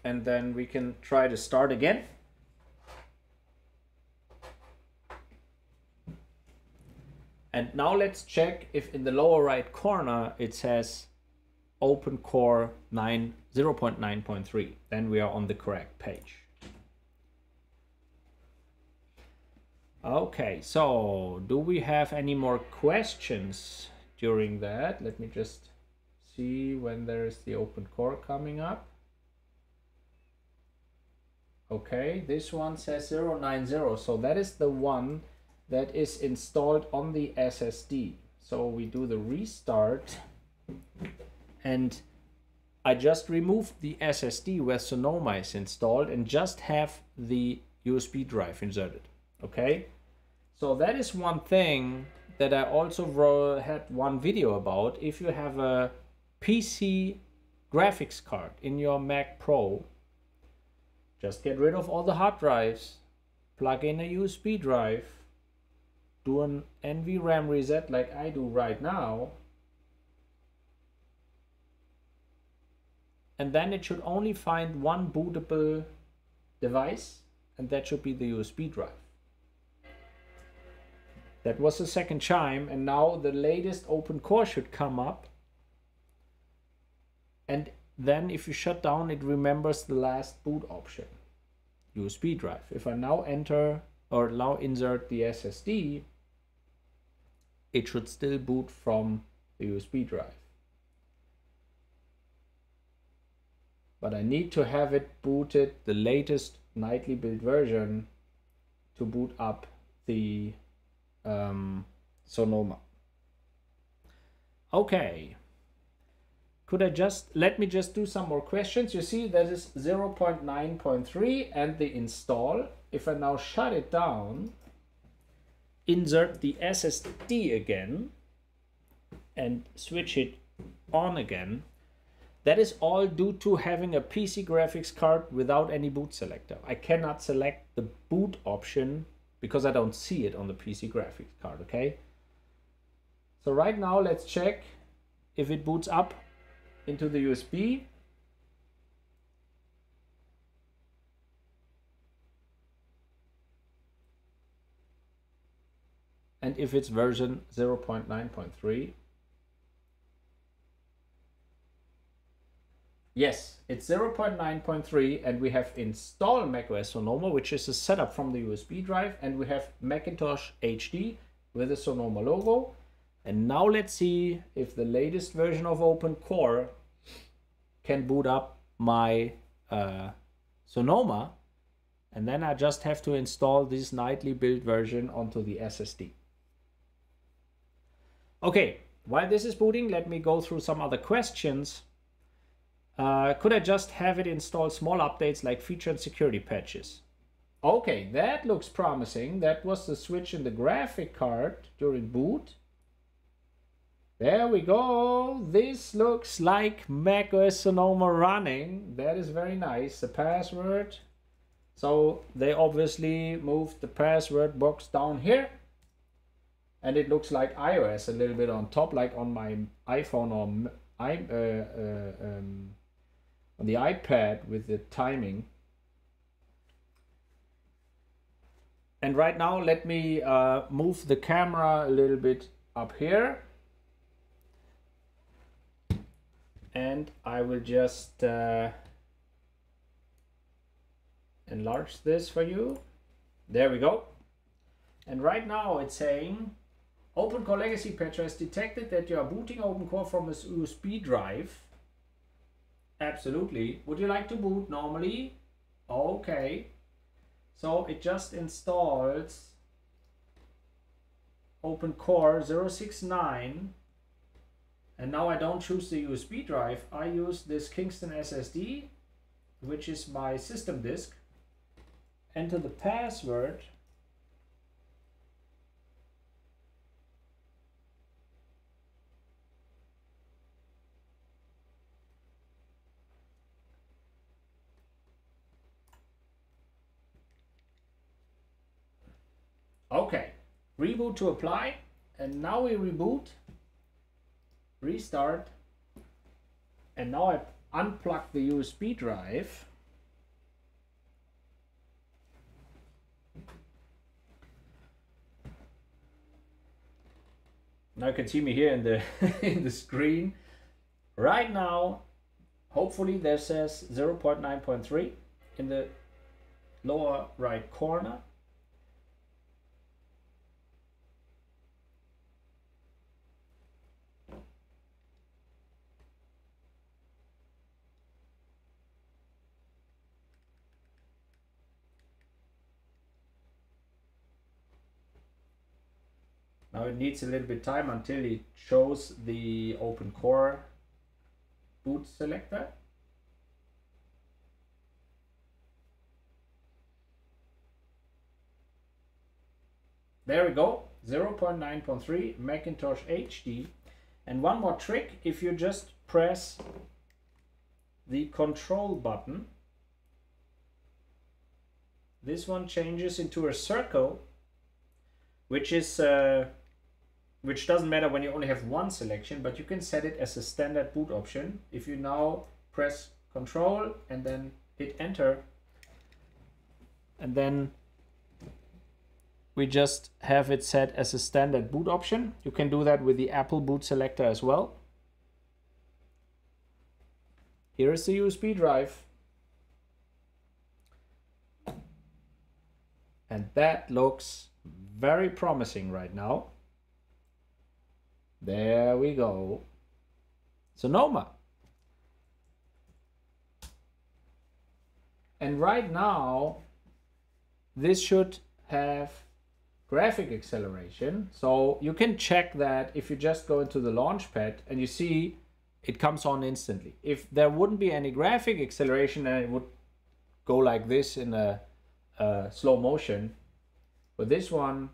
And then we can try to start again. And now let's check if in the lower right corner it says OpenCore 0.9.3. Then we are on the correct page. Okay, so do we have any more questions during that? Let me just see when there is the OpenCore coming up. Okay, this one says 090, so that is the one that is installed on the SSD. So we do the restart, and I just removed the SSD where Sonoma is installed and just have the USB drive inserted. Okay, so that is one thing that I also had one video about. If you have a PC graphics card in your Mac Pro, just get rid of all the hard drives, plug in a USB drive, do an NVRAM reset like I do right now, and then it should only find one bootable device, and that should be the USB drive. That was the second chime, and now the latest OpenCore should come up, and then if you shut down, it remembers the last boot option, USB drive. If I now enter or now insert the SSD, it should still boot from the USB drive. But I need to have it booted, the latest nightly build version, to boot up the Sonoma. Okay. Let me just do some more questions. You see that is 0.9.3 and the install. If I now shut it down, insert the SSD again and switch it on again, that is all due to having a PC graphics card without any boot selector. I cannot select the boot option because I don't see it on the PC graphics card, okay? So right now let's check if it boots up into the USB. And if it's version 0.9.3. Yes, it's 0.9.3, and we have installed macOS Sonoma, which is a setup from the USB drive, and we have Macintosh HD with the Sonoma logo. And now let's see if the latest version of OpenCore can boot up my Sonoma, and then I just have to install this nightly build version onto the SSD. Okay, while this is booting, let me go through some other questions. Could I just have it install small updates like feature and security patches? Okay, that looks promising. That was the switch in the graphic card during boot. There we go. This looks like macOS Sonoma running. That is very nice. The password. So they obviously moved the password box down here. And it looks like iOS a little bit on top, like on my iPhone or on the iPad with the timing. And right now, let me move the camera a little bit up here. And I will just enlarge this for you. There we go. And right now it's saying, OpenCore Legacy Patcher has detected that you are booting OpenCore from a USB drive. Absolutely. Would you like to boot normally? Okay. So it just installs OpenCore 069 And now I don't choose the USB drive. I use this Kingston SSD, which is my system disk. Enter the password. Okay, reboot to apply, and now we reboot, restart, and now I unplug the USB drive. Now you can see me here in the in the screen. Right now, hopefully there says 0.9.3 in the lower right corner. Now it needs a little bit time until it shows the OpenCore boot selector. There we go, 0.9.3 Macintosh HD. And one more trick, if you just press the control button, this one changes into a circle, which is which doesn't matter when you only have one selection, but you can set it as a standard boot option. If you now press Control and then hit Enter, and then we just have it set as a standard boot option. You can do that with the Apple boot selector as well. Here is the USB drive. And that looks very promising right now. There we go. Sonoma. And right now, this should have graphic acceleration. So you can check that if you just go into the Launchpad and you see it comes on instantly. If there wouldn't be any graphic acceleration, then it would go like this in a slow motion. But this one,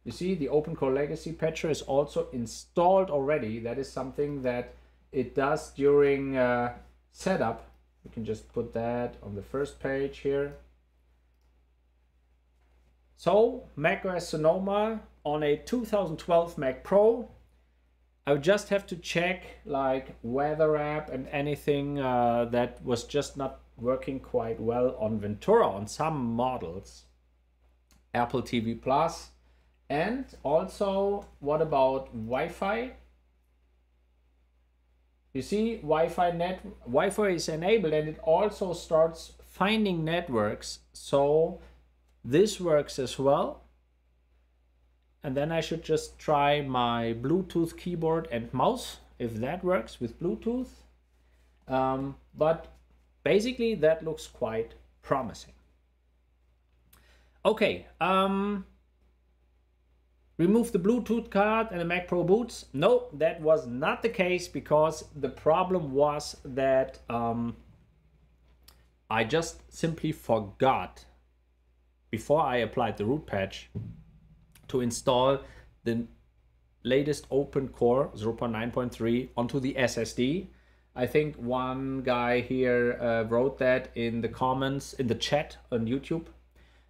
you see the OpenCore Legacy Patcher is also installed already. That is something that it does during setup. We can just put that on the first page here. So macOS Sonoma on a 2012 Mac Pro. I would just have to check like weather app and anything that was just not working quite well on Ventura on some models. Apple TV Plus. And also, what about Wi-Fi? You see, Wi-Fi is enabled, and it also starts finding networks. So this works as well. And then I should just try my Bluetooth keyboard and mouse, if that works with Bluetooth. But basically, that looks quite promising. Okay. Remove the Bluetooth card and the MacPro boots. No, that was not the case, because the problem was that I just simply forgot, before I applied the root patch, to install the latest OpenCore 0.9.3 onto the SSD. I think one guy here wrote that in the comments, in the chat on YouTube.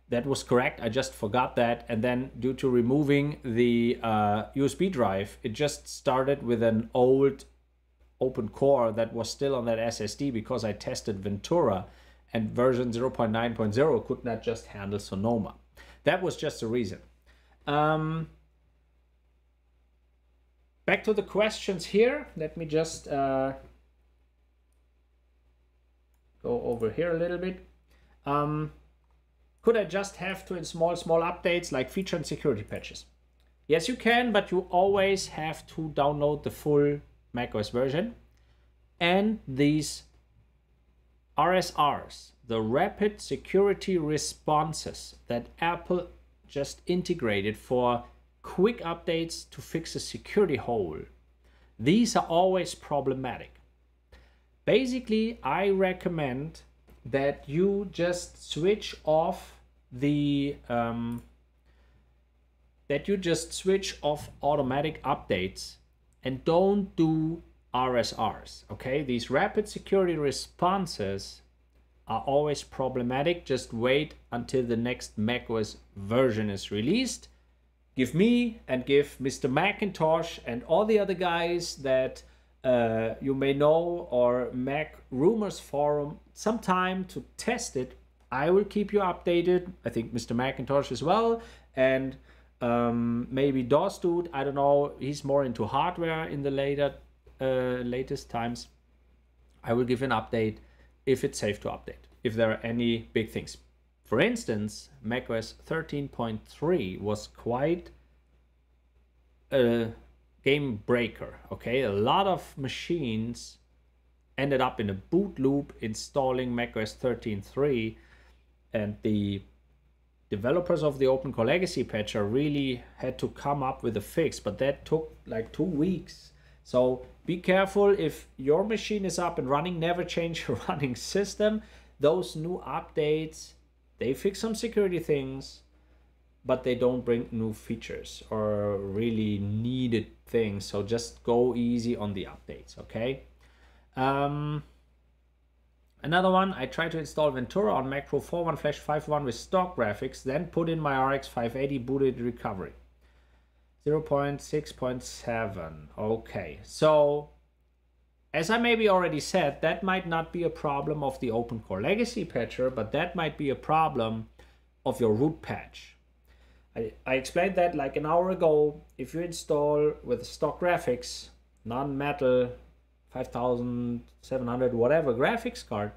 That was correct. I just forgot that. And then due to removing the USB drive, it just started with an old OpenCore that was still on that SSD, because I tested Ventura and version 0.9.0 could not just handle Sonoma. That was just the reason. Back to the questions here. Let me just go over here a little bit. Could I just have to install small updates like feature and security patches? Yes, you can, but you always have to download the full macOS version. And these RSRs, the rapid security responses that Apple just integrated for quick updates to fix a security hole. these are always problematic. Basically, I recommend that you just switch off the automatic updates and don't do RSRs. Okay, these rapid security responses are always problematic. Just wait until the next macOS version is released. Give me and give Mr. Macintosh and all the other guys that you may know, or Mac Rumors Forum, some time to test it. I will keep you updated. I think Mr. Macintosh as well, and maybe DOS Dude. I don't know. He's more into hardware in the latest times. I will give an update if it's safe to update, if there are any big things. For instance, macOS 13.3 was quite a game breaker. Okay, a lot of machines ended up in a boot loop installing macOS 13.3, and the developers of the OpenCore Legacy Patcher really had to come up with a fix, but that took like 2 weeks. So be careful if your machine is up and running. Never change your running system. Those new updates, they fix some security things, but they don't bring new features or really needed things. So just go easy on the updates, okay? Another one, I tried to install Ventura on MacPro 4.1/5.1 with stock graphics, then put in my RX 580 booted recovery. 0.6.7. Okay, so as I maybe already said, that might not be a problem of the OpenCore Legacy Patcher, but that might be a problem of your root patch. I explained that like an hour ago. If you install with stock graphics, non-metal 5700 whatever graphics card,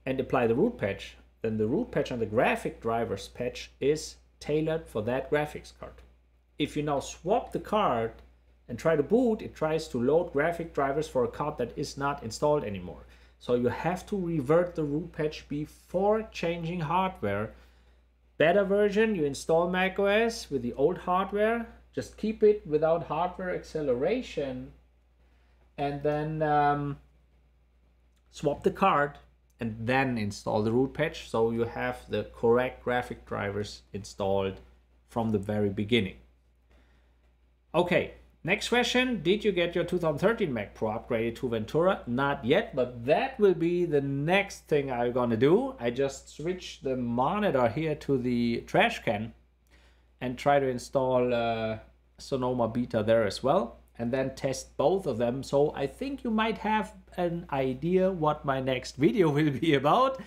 and apply the root patch, then the root patch and the graphic drivers patch is tailored for that graphics card. If you now swap the card and try to boot, it tries to load graphic drivers for a card that is not installed anymore. So you have to revert the root patch before changing hardware. Beta version, you install macOS with the old hardware, just keep it without hardware acceleration, and then swap the card and then install the root patch, so you have the correct graphic drivers installed from the very beginning. Okay, next question. Did you get your 2013 Mac Pro upgraded to Ventura? Not yet, but that will be the next thing I'm gonna do. I just switched the monitor here to the trash can and try to install Sonoma Beta there as well, and then test both of them. So I think you might have an idea what my next video will be about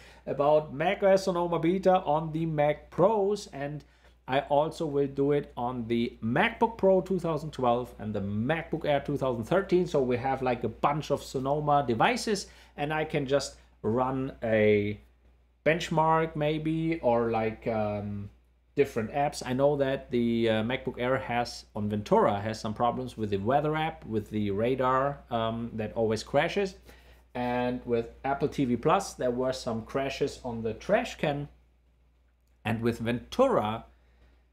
macOS Sonoma Beta on the Mac Pros, and I also will do it on the MacBook Pro 2012 and the MacBook Air 2013. So we have like a bunch of Sonoma devices, and I can just run a benchmark maybe, or like different apps. I know that the MacBook Air has on Ventura has some problems with the weather app, with the radar that always crashes, and with Apple TV Plus there were some crashes on the trash can. And with Ventura,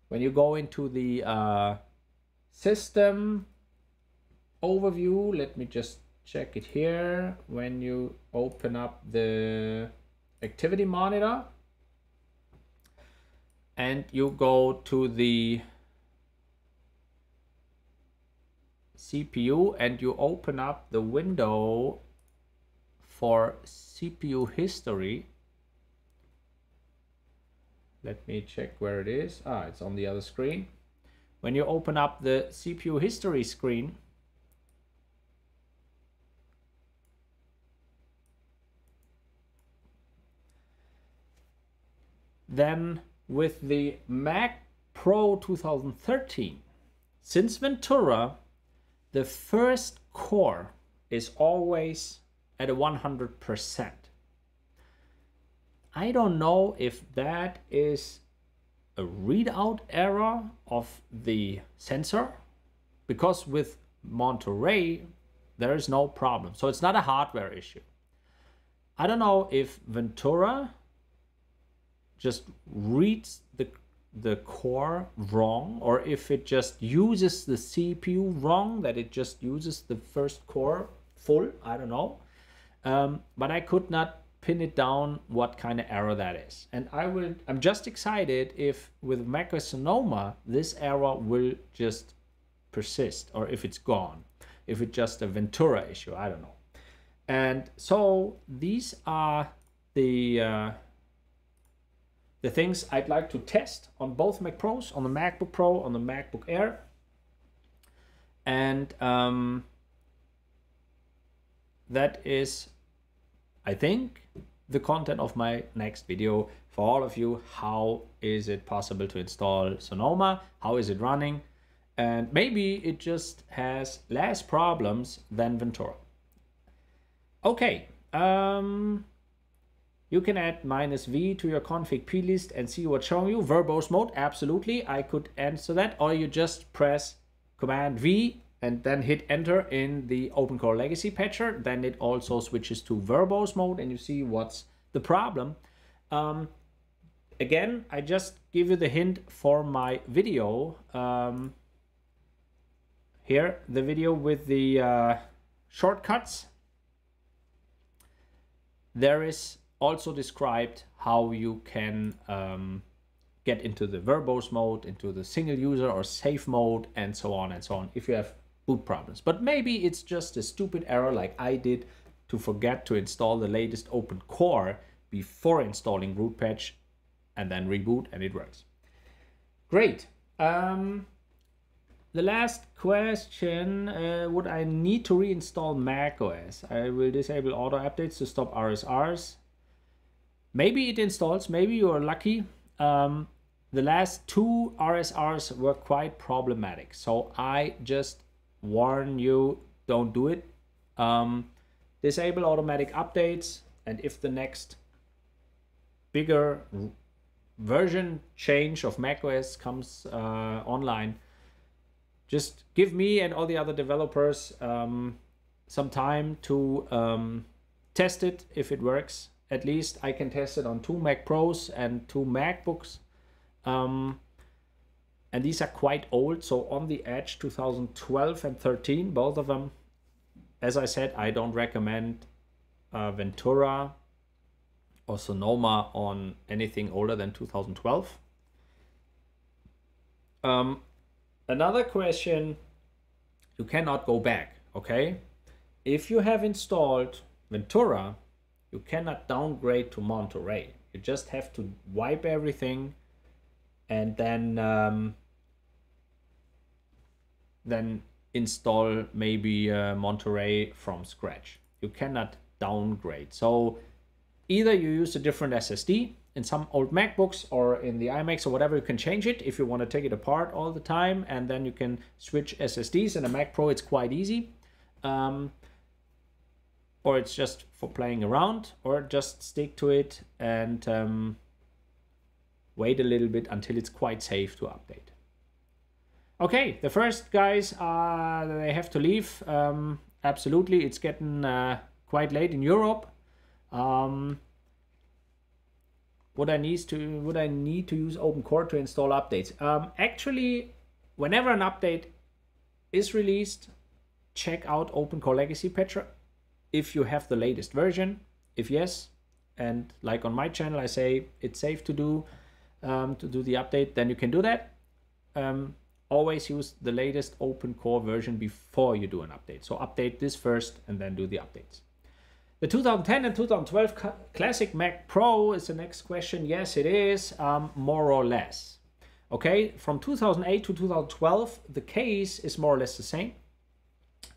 when you go into the system overview, let me just check it here. When you open up the activity monitor and you go to the CPU and you open up the window for CPU history. Let me check where it is. It's on the other screen. When you open up the CPU history screen, then with the Mac Pro 2013, since Ventura, the first core is always at a 100%. I don't know if that is a readout error of the sensor, because with Monterey there is no problem. So it's not a hardware issue. I don't know if Ventura just reads the core wrong, or if it just uses the CPU wrong, that it just uses the first core full, I don't know. But I could not pin it down what kind of error that is. And I'm just excited if with macOS Sonoma, this error will just persist, or if it's gone, if it's just a Ventura issue, I don't know. And so these are the things I'd like to test on both Mac Pros, on the MacBook Pro, on the MacBook Air. And that is, I think, the content of my next video for all of you. How is it possible to install Sonoma? How is it running? And maybe it just has less problems than Ventura. Okay, you can add -v to your config plist and see what's showing you. Verbose mode, absolutely, I could answer that. Or you just press Command V and then hit enter in the OpenCore Legacy Patcher. Then it also switches to verbose mode and you see what's the problem. Again, I just give you the hint for my video. Here, the video with the shortcuts. There is also described how you can get into the verbose mode, into the single user or safe mode, and so on if you have boot problems. But maybe it's just a stupid error like I did to forget to install the latest OpenCore before installing root patch and then reboot, and it works. Great. The last question, would I need to reinstall macOS? I will disable auto updates to stop RSRs. Maybe it installs, maybe you are lucky. The last 2 RSRs were quite problematic. So I just warn you, don't do it. Disable automatic updates, and if the next bigger version change of macOS comes online, just give me and all the other developers some time to test it if it works. At least I can test it on 2 Mac Pros and 2 MacBooks. And these are quite old, so on the edge 2012 and 13, both of them. As I said, I don't recommend Ventura or Sonoma on anything older than 2012. Another question, you cannot go back, okay? If you have installed Ventura, you cannot downgrade to Monterey. You just have to wipe everything and then install maybe Monterey from scratch. You cannot downgrade. So either you use a different SSD in some old MacBooks or in the iMacs or whatever, you can change it if you want to take it apart all the time, and then you can switch SSDs. In a Mac Pro, it's quite easy. Or it's just for playing around, or just stick to it and wait a little bit until it's quite safe to update. Okay, the first guys, they have to leave. Absolutely, it's getting quite late in Europe. Would I need to use OpenCore to install updates? Actually, whenever an update is released, check out OpenCore Legacy Patcher if you have the latest version. If yes, and like on my channel, I say it's safe to do the update, then you can do that. Always use the latest OpenCore version before you do an update. So update this first and then do the updates. The 2010 and 2012 Classic Mac Pro is the next question. Yes, it is, more or less. Okay, from 2008 to 2012, the case is more or less the same.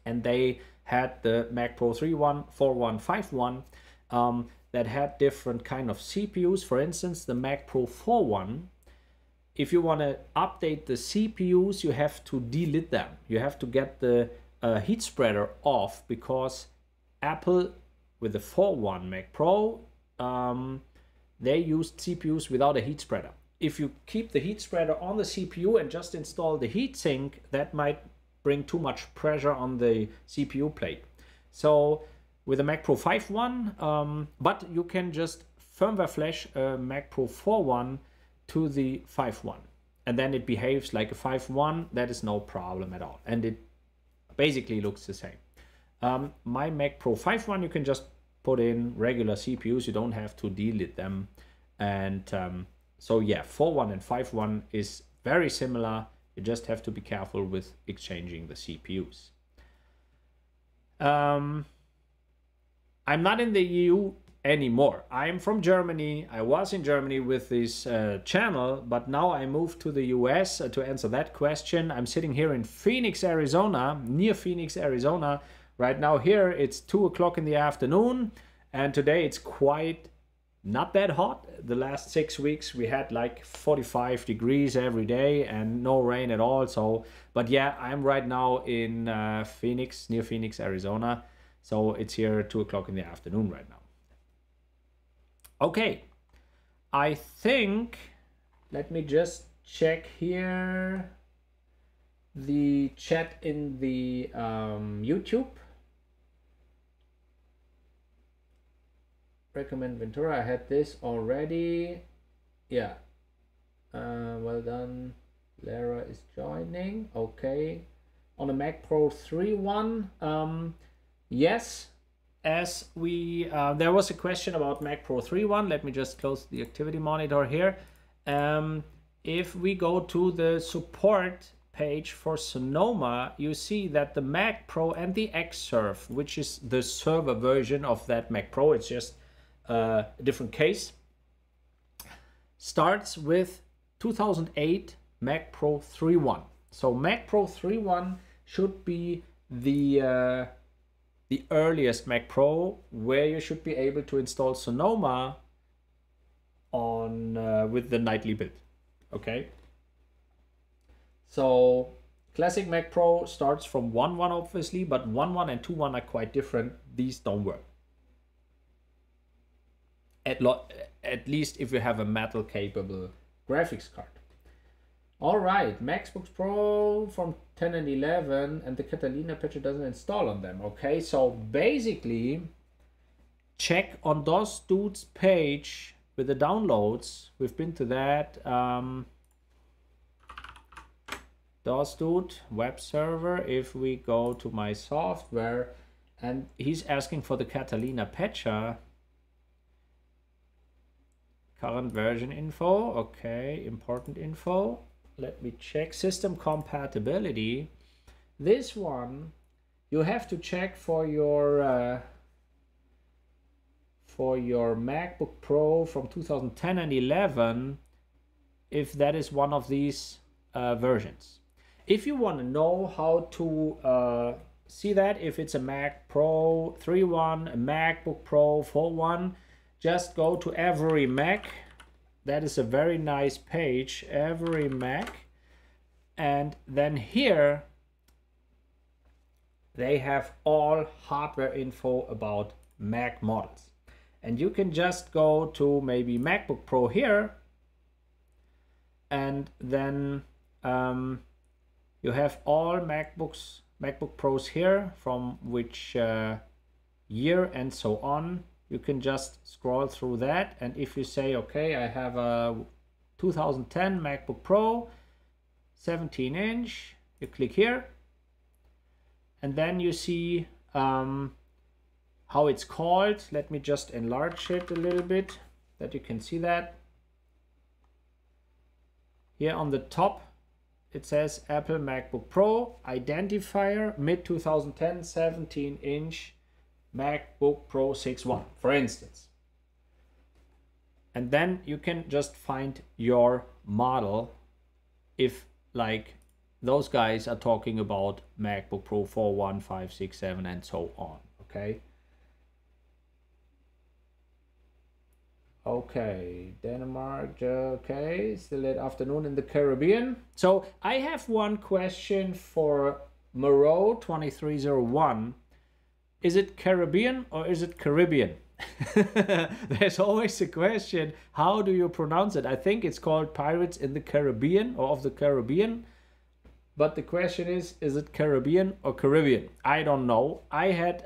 And they had the Mac Pro 3.1, 4.1, 5.1 that had different kind of CPUs. For instance, the Mac Pro 4.1, if you want to update the CPUs, you have to delete them. You have to get the heat spreader off, because Apple with the 4.1 Mac Pro, they used CPUs without a heat spreader. If you keep the heat spreader on the CPU and just install the heatsink, that might bring too much pressure on the CPU plate. So with the Mac Pro 5.1, but you can just firmware flash a Mac Pro 4.1 to the 5.1, and then it behaves like a 5.1. That is no problem at all, and it basically looks the same. My Mac Pro 5.1, you can just put in regular CPUs. You don't have to delete them. And so yeah, 4.1 and 5.1 is very similar. You just have to be careful with exchanging the CPUs. I'm not in the EU anymore. I'm from Germany. I was in Germany with this channel, but now I moved to the US. To answer that question, I'm sitting here in Phoenix, Arizona, near Phoenix, Arizona. Right now here it's 2 o'clock in the afternoon, and today it's quite not that hot. The last 6 weeks we had like 45 degrees every day and no rain at all. So, but yeah, I'm right now in Phoenix, near Phoenix, Arizona. So it's here 2 o'clock in the afternoon right now. Okay, I think, let me just check here the chat in the YouTube. Recommend Ventura. I had this already. Yeah. Well done. Lara is joining. Okay. On a Mac Pro 3.1. Yes. As we there was a question about Mac Pro 3.1. Let me just close the activity monitor here. If we go to the support page for Sonoma, you see that the Mac Pro and the Xserve, which is the server version of that Mac Pro, it's just a different case, starts with 2008 Mac Pro 3.1. So Mac Pro 3.1 should be the earliest Mac Pro where you should be able to install Sonoma on with the nightly build. Okay. So classic Mac Pro starts from 1.1 obviously, but 1.1 and 2.1 are quite different. These don't work. At least if you have a metal capable graphics card. All right, MacBook Pro from 10 and 11, and the Catalina patcher doesn't install on them. Okay, so basically check on DOS Dude's page with the downloads. We've been to that. DOS Dude web server. If we go to my software, and he's asking for the Catalina patcher. Current version info, okay, important info. Let me check system compatibility. This one, you have to check for your MacBook Pro from 2010 and 11, if that is one of these versions. If you want to know how to see that, if it's a Mac Pro 3.1, a MacBook Pro 4.1, just go to Every Mac. That is a very nice page, Every Mac. And then here they have all hardware info about Mac models. And you can just go to maybe MacBook Pro here, and then you have all MacBook Pros here, from which year and so on. You can just scroll through that, and if you say, okay, I have a 2010 MacBook Pro 17-inch, you click here, and then you see how it's called. Let me just enlarge it a little bit that you can see that. Here on the top it says Apple MacBook Pro identifier mid 2010 17-inch MacBook Pro 6.1, for instance. And then you can just find your model if, like, those guys are talking about MacBook Pro 4.1, 5, 6, 7, and so on. Okay. Okay, Denmark, okay, still late afternoon in the Caribbean. So I have one question for Moreau 2301. Is it Caribbean or is it Caribbean? There's always a question, how do you pronounce it? I think it's called Pirates in the Caribbean or of the Caribbean. But the question is it Caribbean or Caribbean? I don't know. I had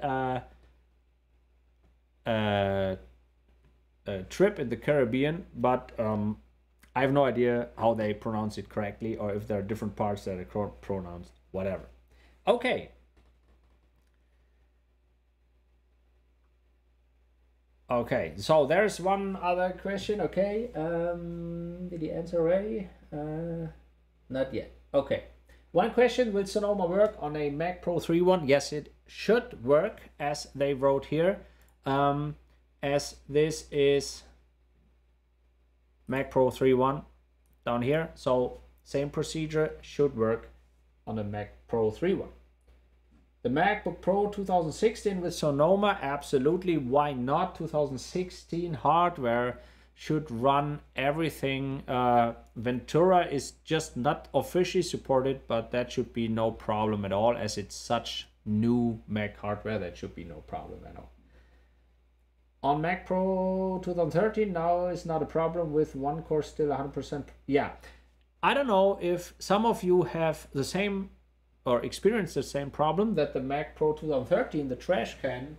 a trip in the Caribbean, but I have no idea how they pronounce it correctly, or if there are different parts that are pronounced, whatever. Okay. Okay, so there's one other question. Okay, did he answer already? Not yet. Okay. One question, will Sonoma work on a Mac Pro 3.1? Yes, it should work, as they wrote here. As this is Mac Pro 3.1 down here. So same procedure should work on a Mac Pro 3.1. The MacBook Pro 2016 with Sonoma, absolutely. Why not? 2016 hardware should run everything. Ventura is just not officially supported, but that should be no problem at all, as it's such new Mac hardware. That should be no problem at all. On Mac Pro 2013 now is not a problem with one core still 100%. Yeah, I don't know if some of you have the same or experience the same problem, that the Mac Pro 2013, the trash can,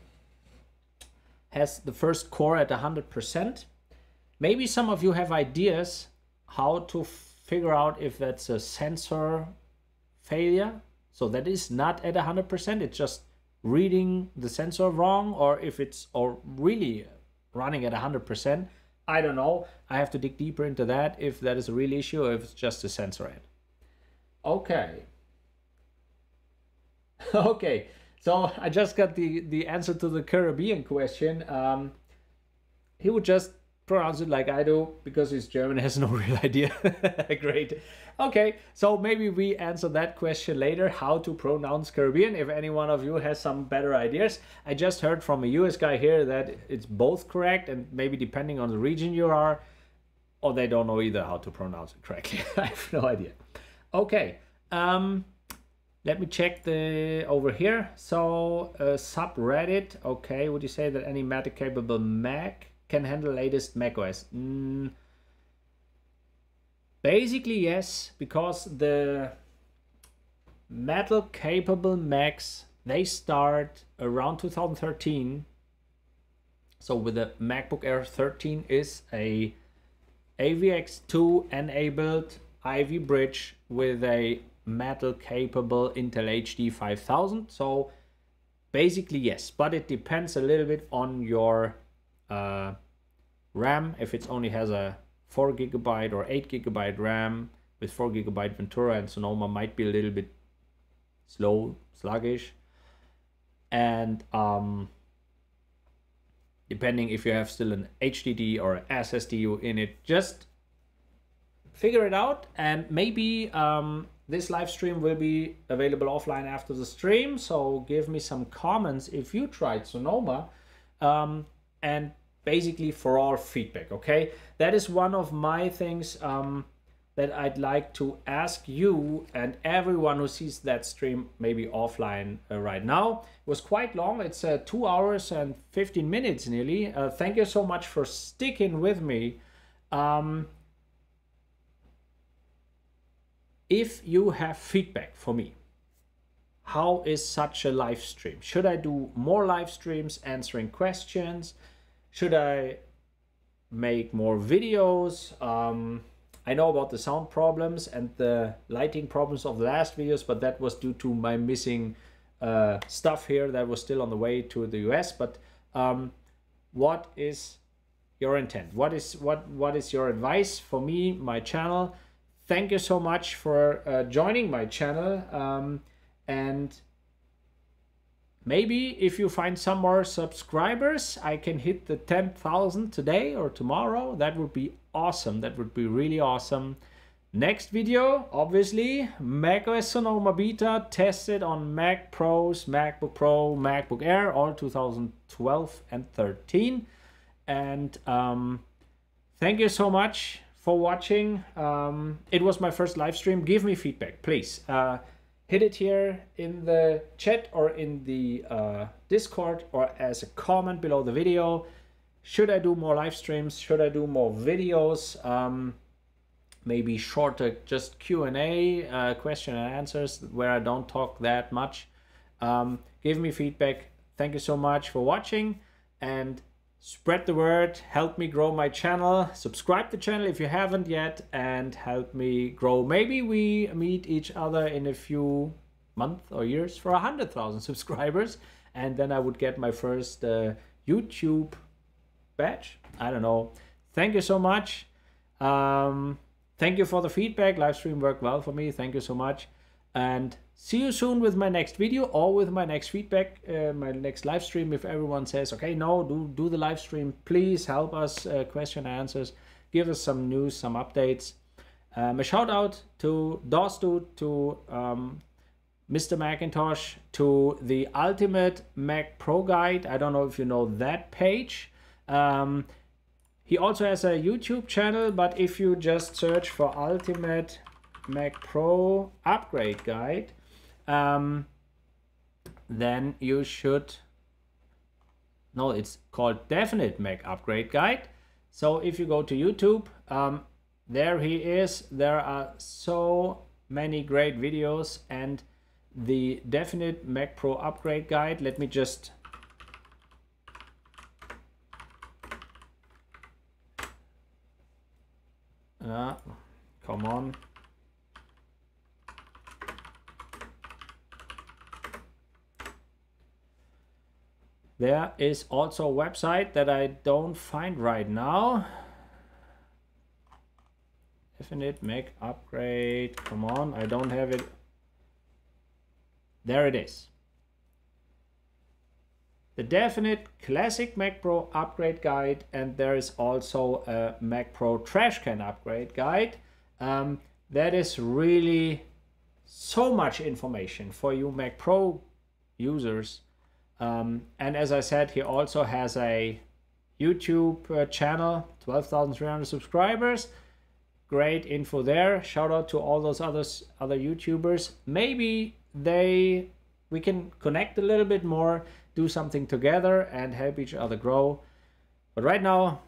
has the first core at 100%. Maybe some of you have ideas how to figure out if that's a sensor failure. So that is not at 100%, it's just reading the sensor wrong, or if it's really running at 100%. I don't know. I have to dig deeper into that, if that is a real issue or if it's just a sensor end. Okay. Okay, so I just got the answer to the Caribbean question. He would just pronounce it like I do, because he's German, has no real idea. Great. Okay, so maybe we answer that question later, how to pronounce Caribbean, if any one of you has some better ideas. I just heard from a US guy here that it's both correct, and maybe depending on the region you are, or they don't know either how to pronounce it correctly. I have no idea. Okay. Let me check the over here. So subreddit. Okay, would you say that any Matter capable Mac can handle latest macOS? Basically yes, because the Metal capable Macs, they start around 2013. So with the MacBook Air 13 is a AVX2 enabled Ivy bridge with a Metal capable Intel HD 5000. So basically yes, but it depends a little bit on your RAM. If it only has a 4 GB or 8 GB RAM with 4 GB Ventura and Sonoma, might be a little bit sluggish. And depending if you have still an HDD or SSD in it, just figure it out. And maybe this live stream will be available offline after the stream, so give me some comments if you tried Sonoma, and basically for all feedback, okay? That is one of my things that I'd like to ask you and everyone who sees that stream maybe offline right now. It was quite long, it's 2 hours and 15 minutes nearly. Thank you so much for sticking with me. If you have feedback for me, how is such a live stream? Should I do more live streams answering questions? Should I make more videos? I know about the sound problems and the lighting problems of the last videos, but that was due to my missing stuff here that was still on the way to the US. But what is your intent? What is your advice for me, my channel? Thank you so much for joining my channel, and maybe if you find some more subscribers, I can hit the 10,000 today or tomorrow. That would be awesome. That would be really awesome. Next video, obviously, macOS Sonoma Beta tested on Mac Pros, MacBook Pro, MacBook Air, all 2012 and 13. And thank you so much for watching. It was my first live stream. Give me feedback, please. Hit it here in the chat or in the Discord, or as a comment below the video. Should I do more live streams? Should I do more videos? Maybe shorter, just Q&A, question and answers, where I don't talk that much. Give me feedback. Thank you so much for watching, and Spread the word, help me grow my channel, subscribe to the channel if you haven't yet, and help me grow. Maybe we meet each other in a few months or years for 100,000 subscribers, and then I would get my first YouTube badge. I don't know. Thank you so much. Thank you for the feedback. Livestream worked well for me. Thank you so much. And see you soon with my next video or with my next feedback, my next live stream. If everyone says, okay, no, do the live stream, please help us, question answers, give us some news, some updates. A shout out to Dostud, to Mr. Macintosh, to the Ultimate Mac Pro Guide. I don't know if you know that page. He also has a YouTube channel, but if you just search for Ultimate Mac Pro Upgrade Guide, then you should, no, it's called Definite Mac Upgrade Guide. So if you go to YouTube, there he is. There are so many great videos, and the Definite Mac Pro Upgrade Guide, let me just come on. There is also a website that I don't find right now. Definite Mac Upgrade. Come on, I don't have it. There it is. The Definite Classic Mac Pro Upgrade Guide, and there is also a Mac Pro Trash Can Upgrade Guide. That is really so much information for you Mac Pro users. And as I said, he also has a YouTube channel, 12,300 subscribers. Great info there. Shout out to all those other YouTubers. Maybe we can connect a little bit more, do something together and help each other grow. But right now,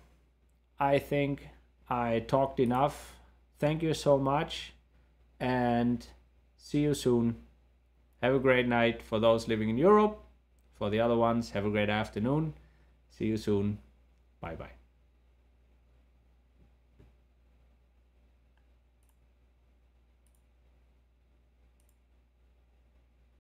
I think I talked enough. Thank you so much, and see you soon. Have a great night for those living in Europe. For the other ones, have a great afternoon. See you soon. Bye-bye.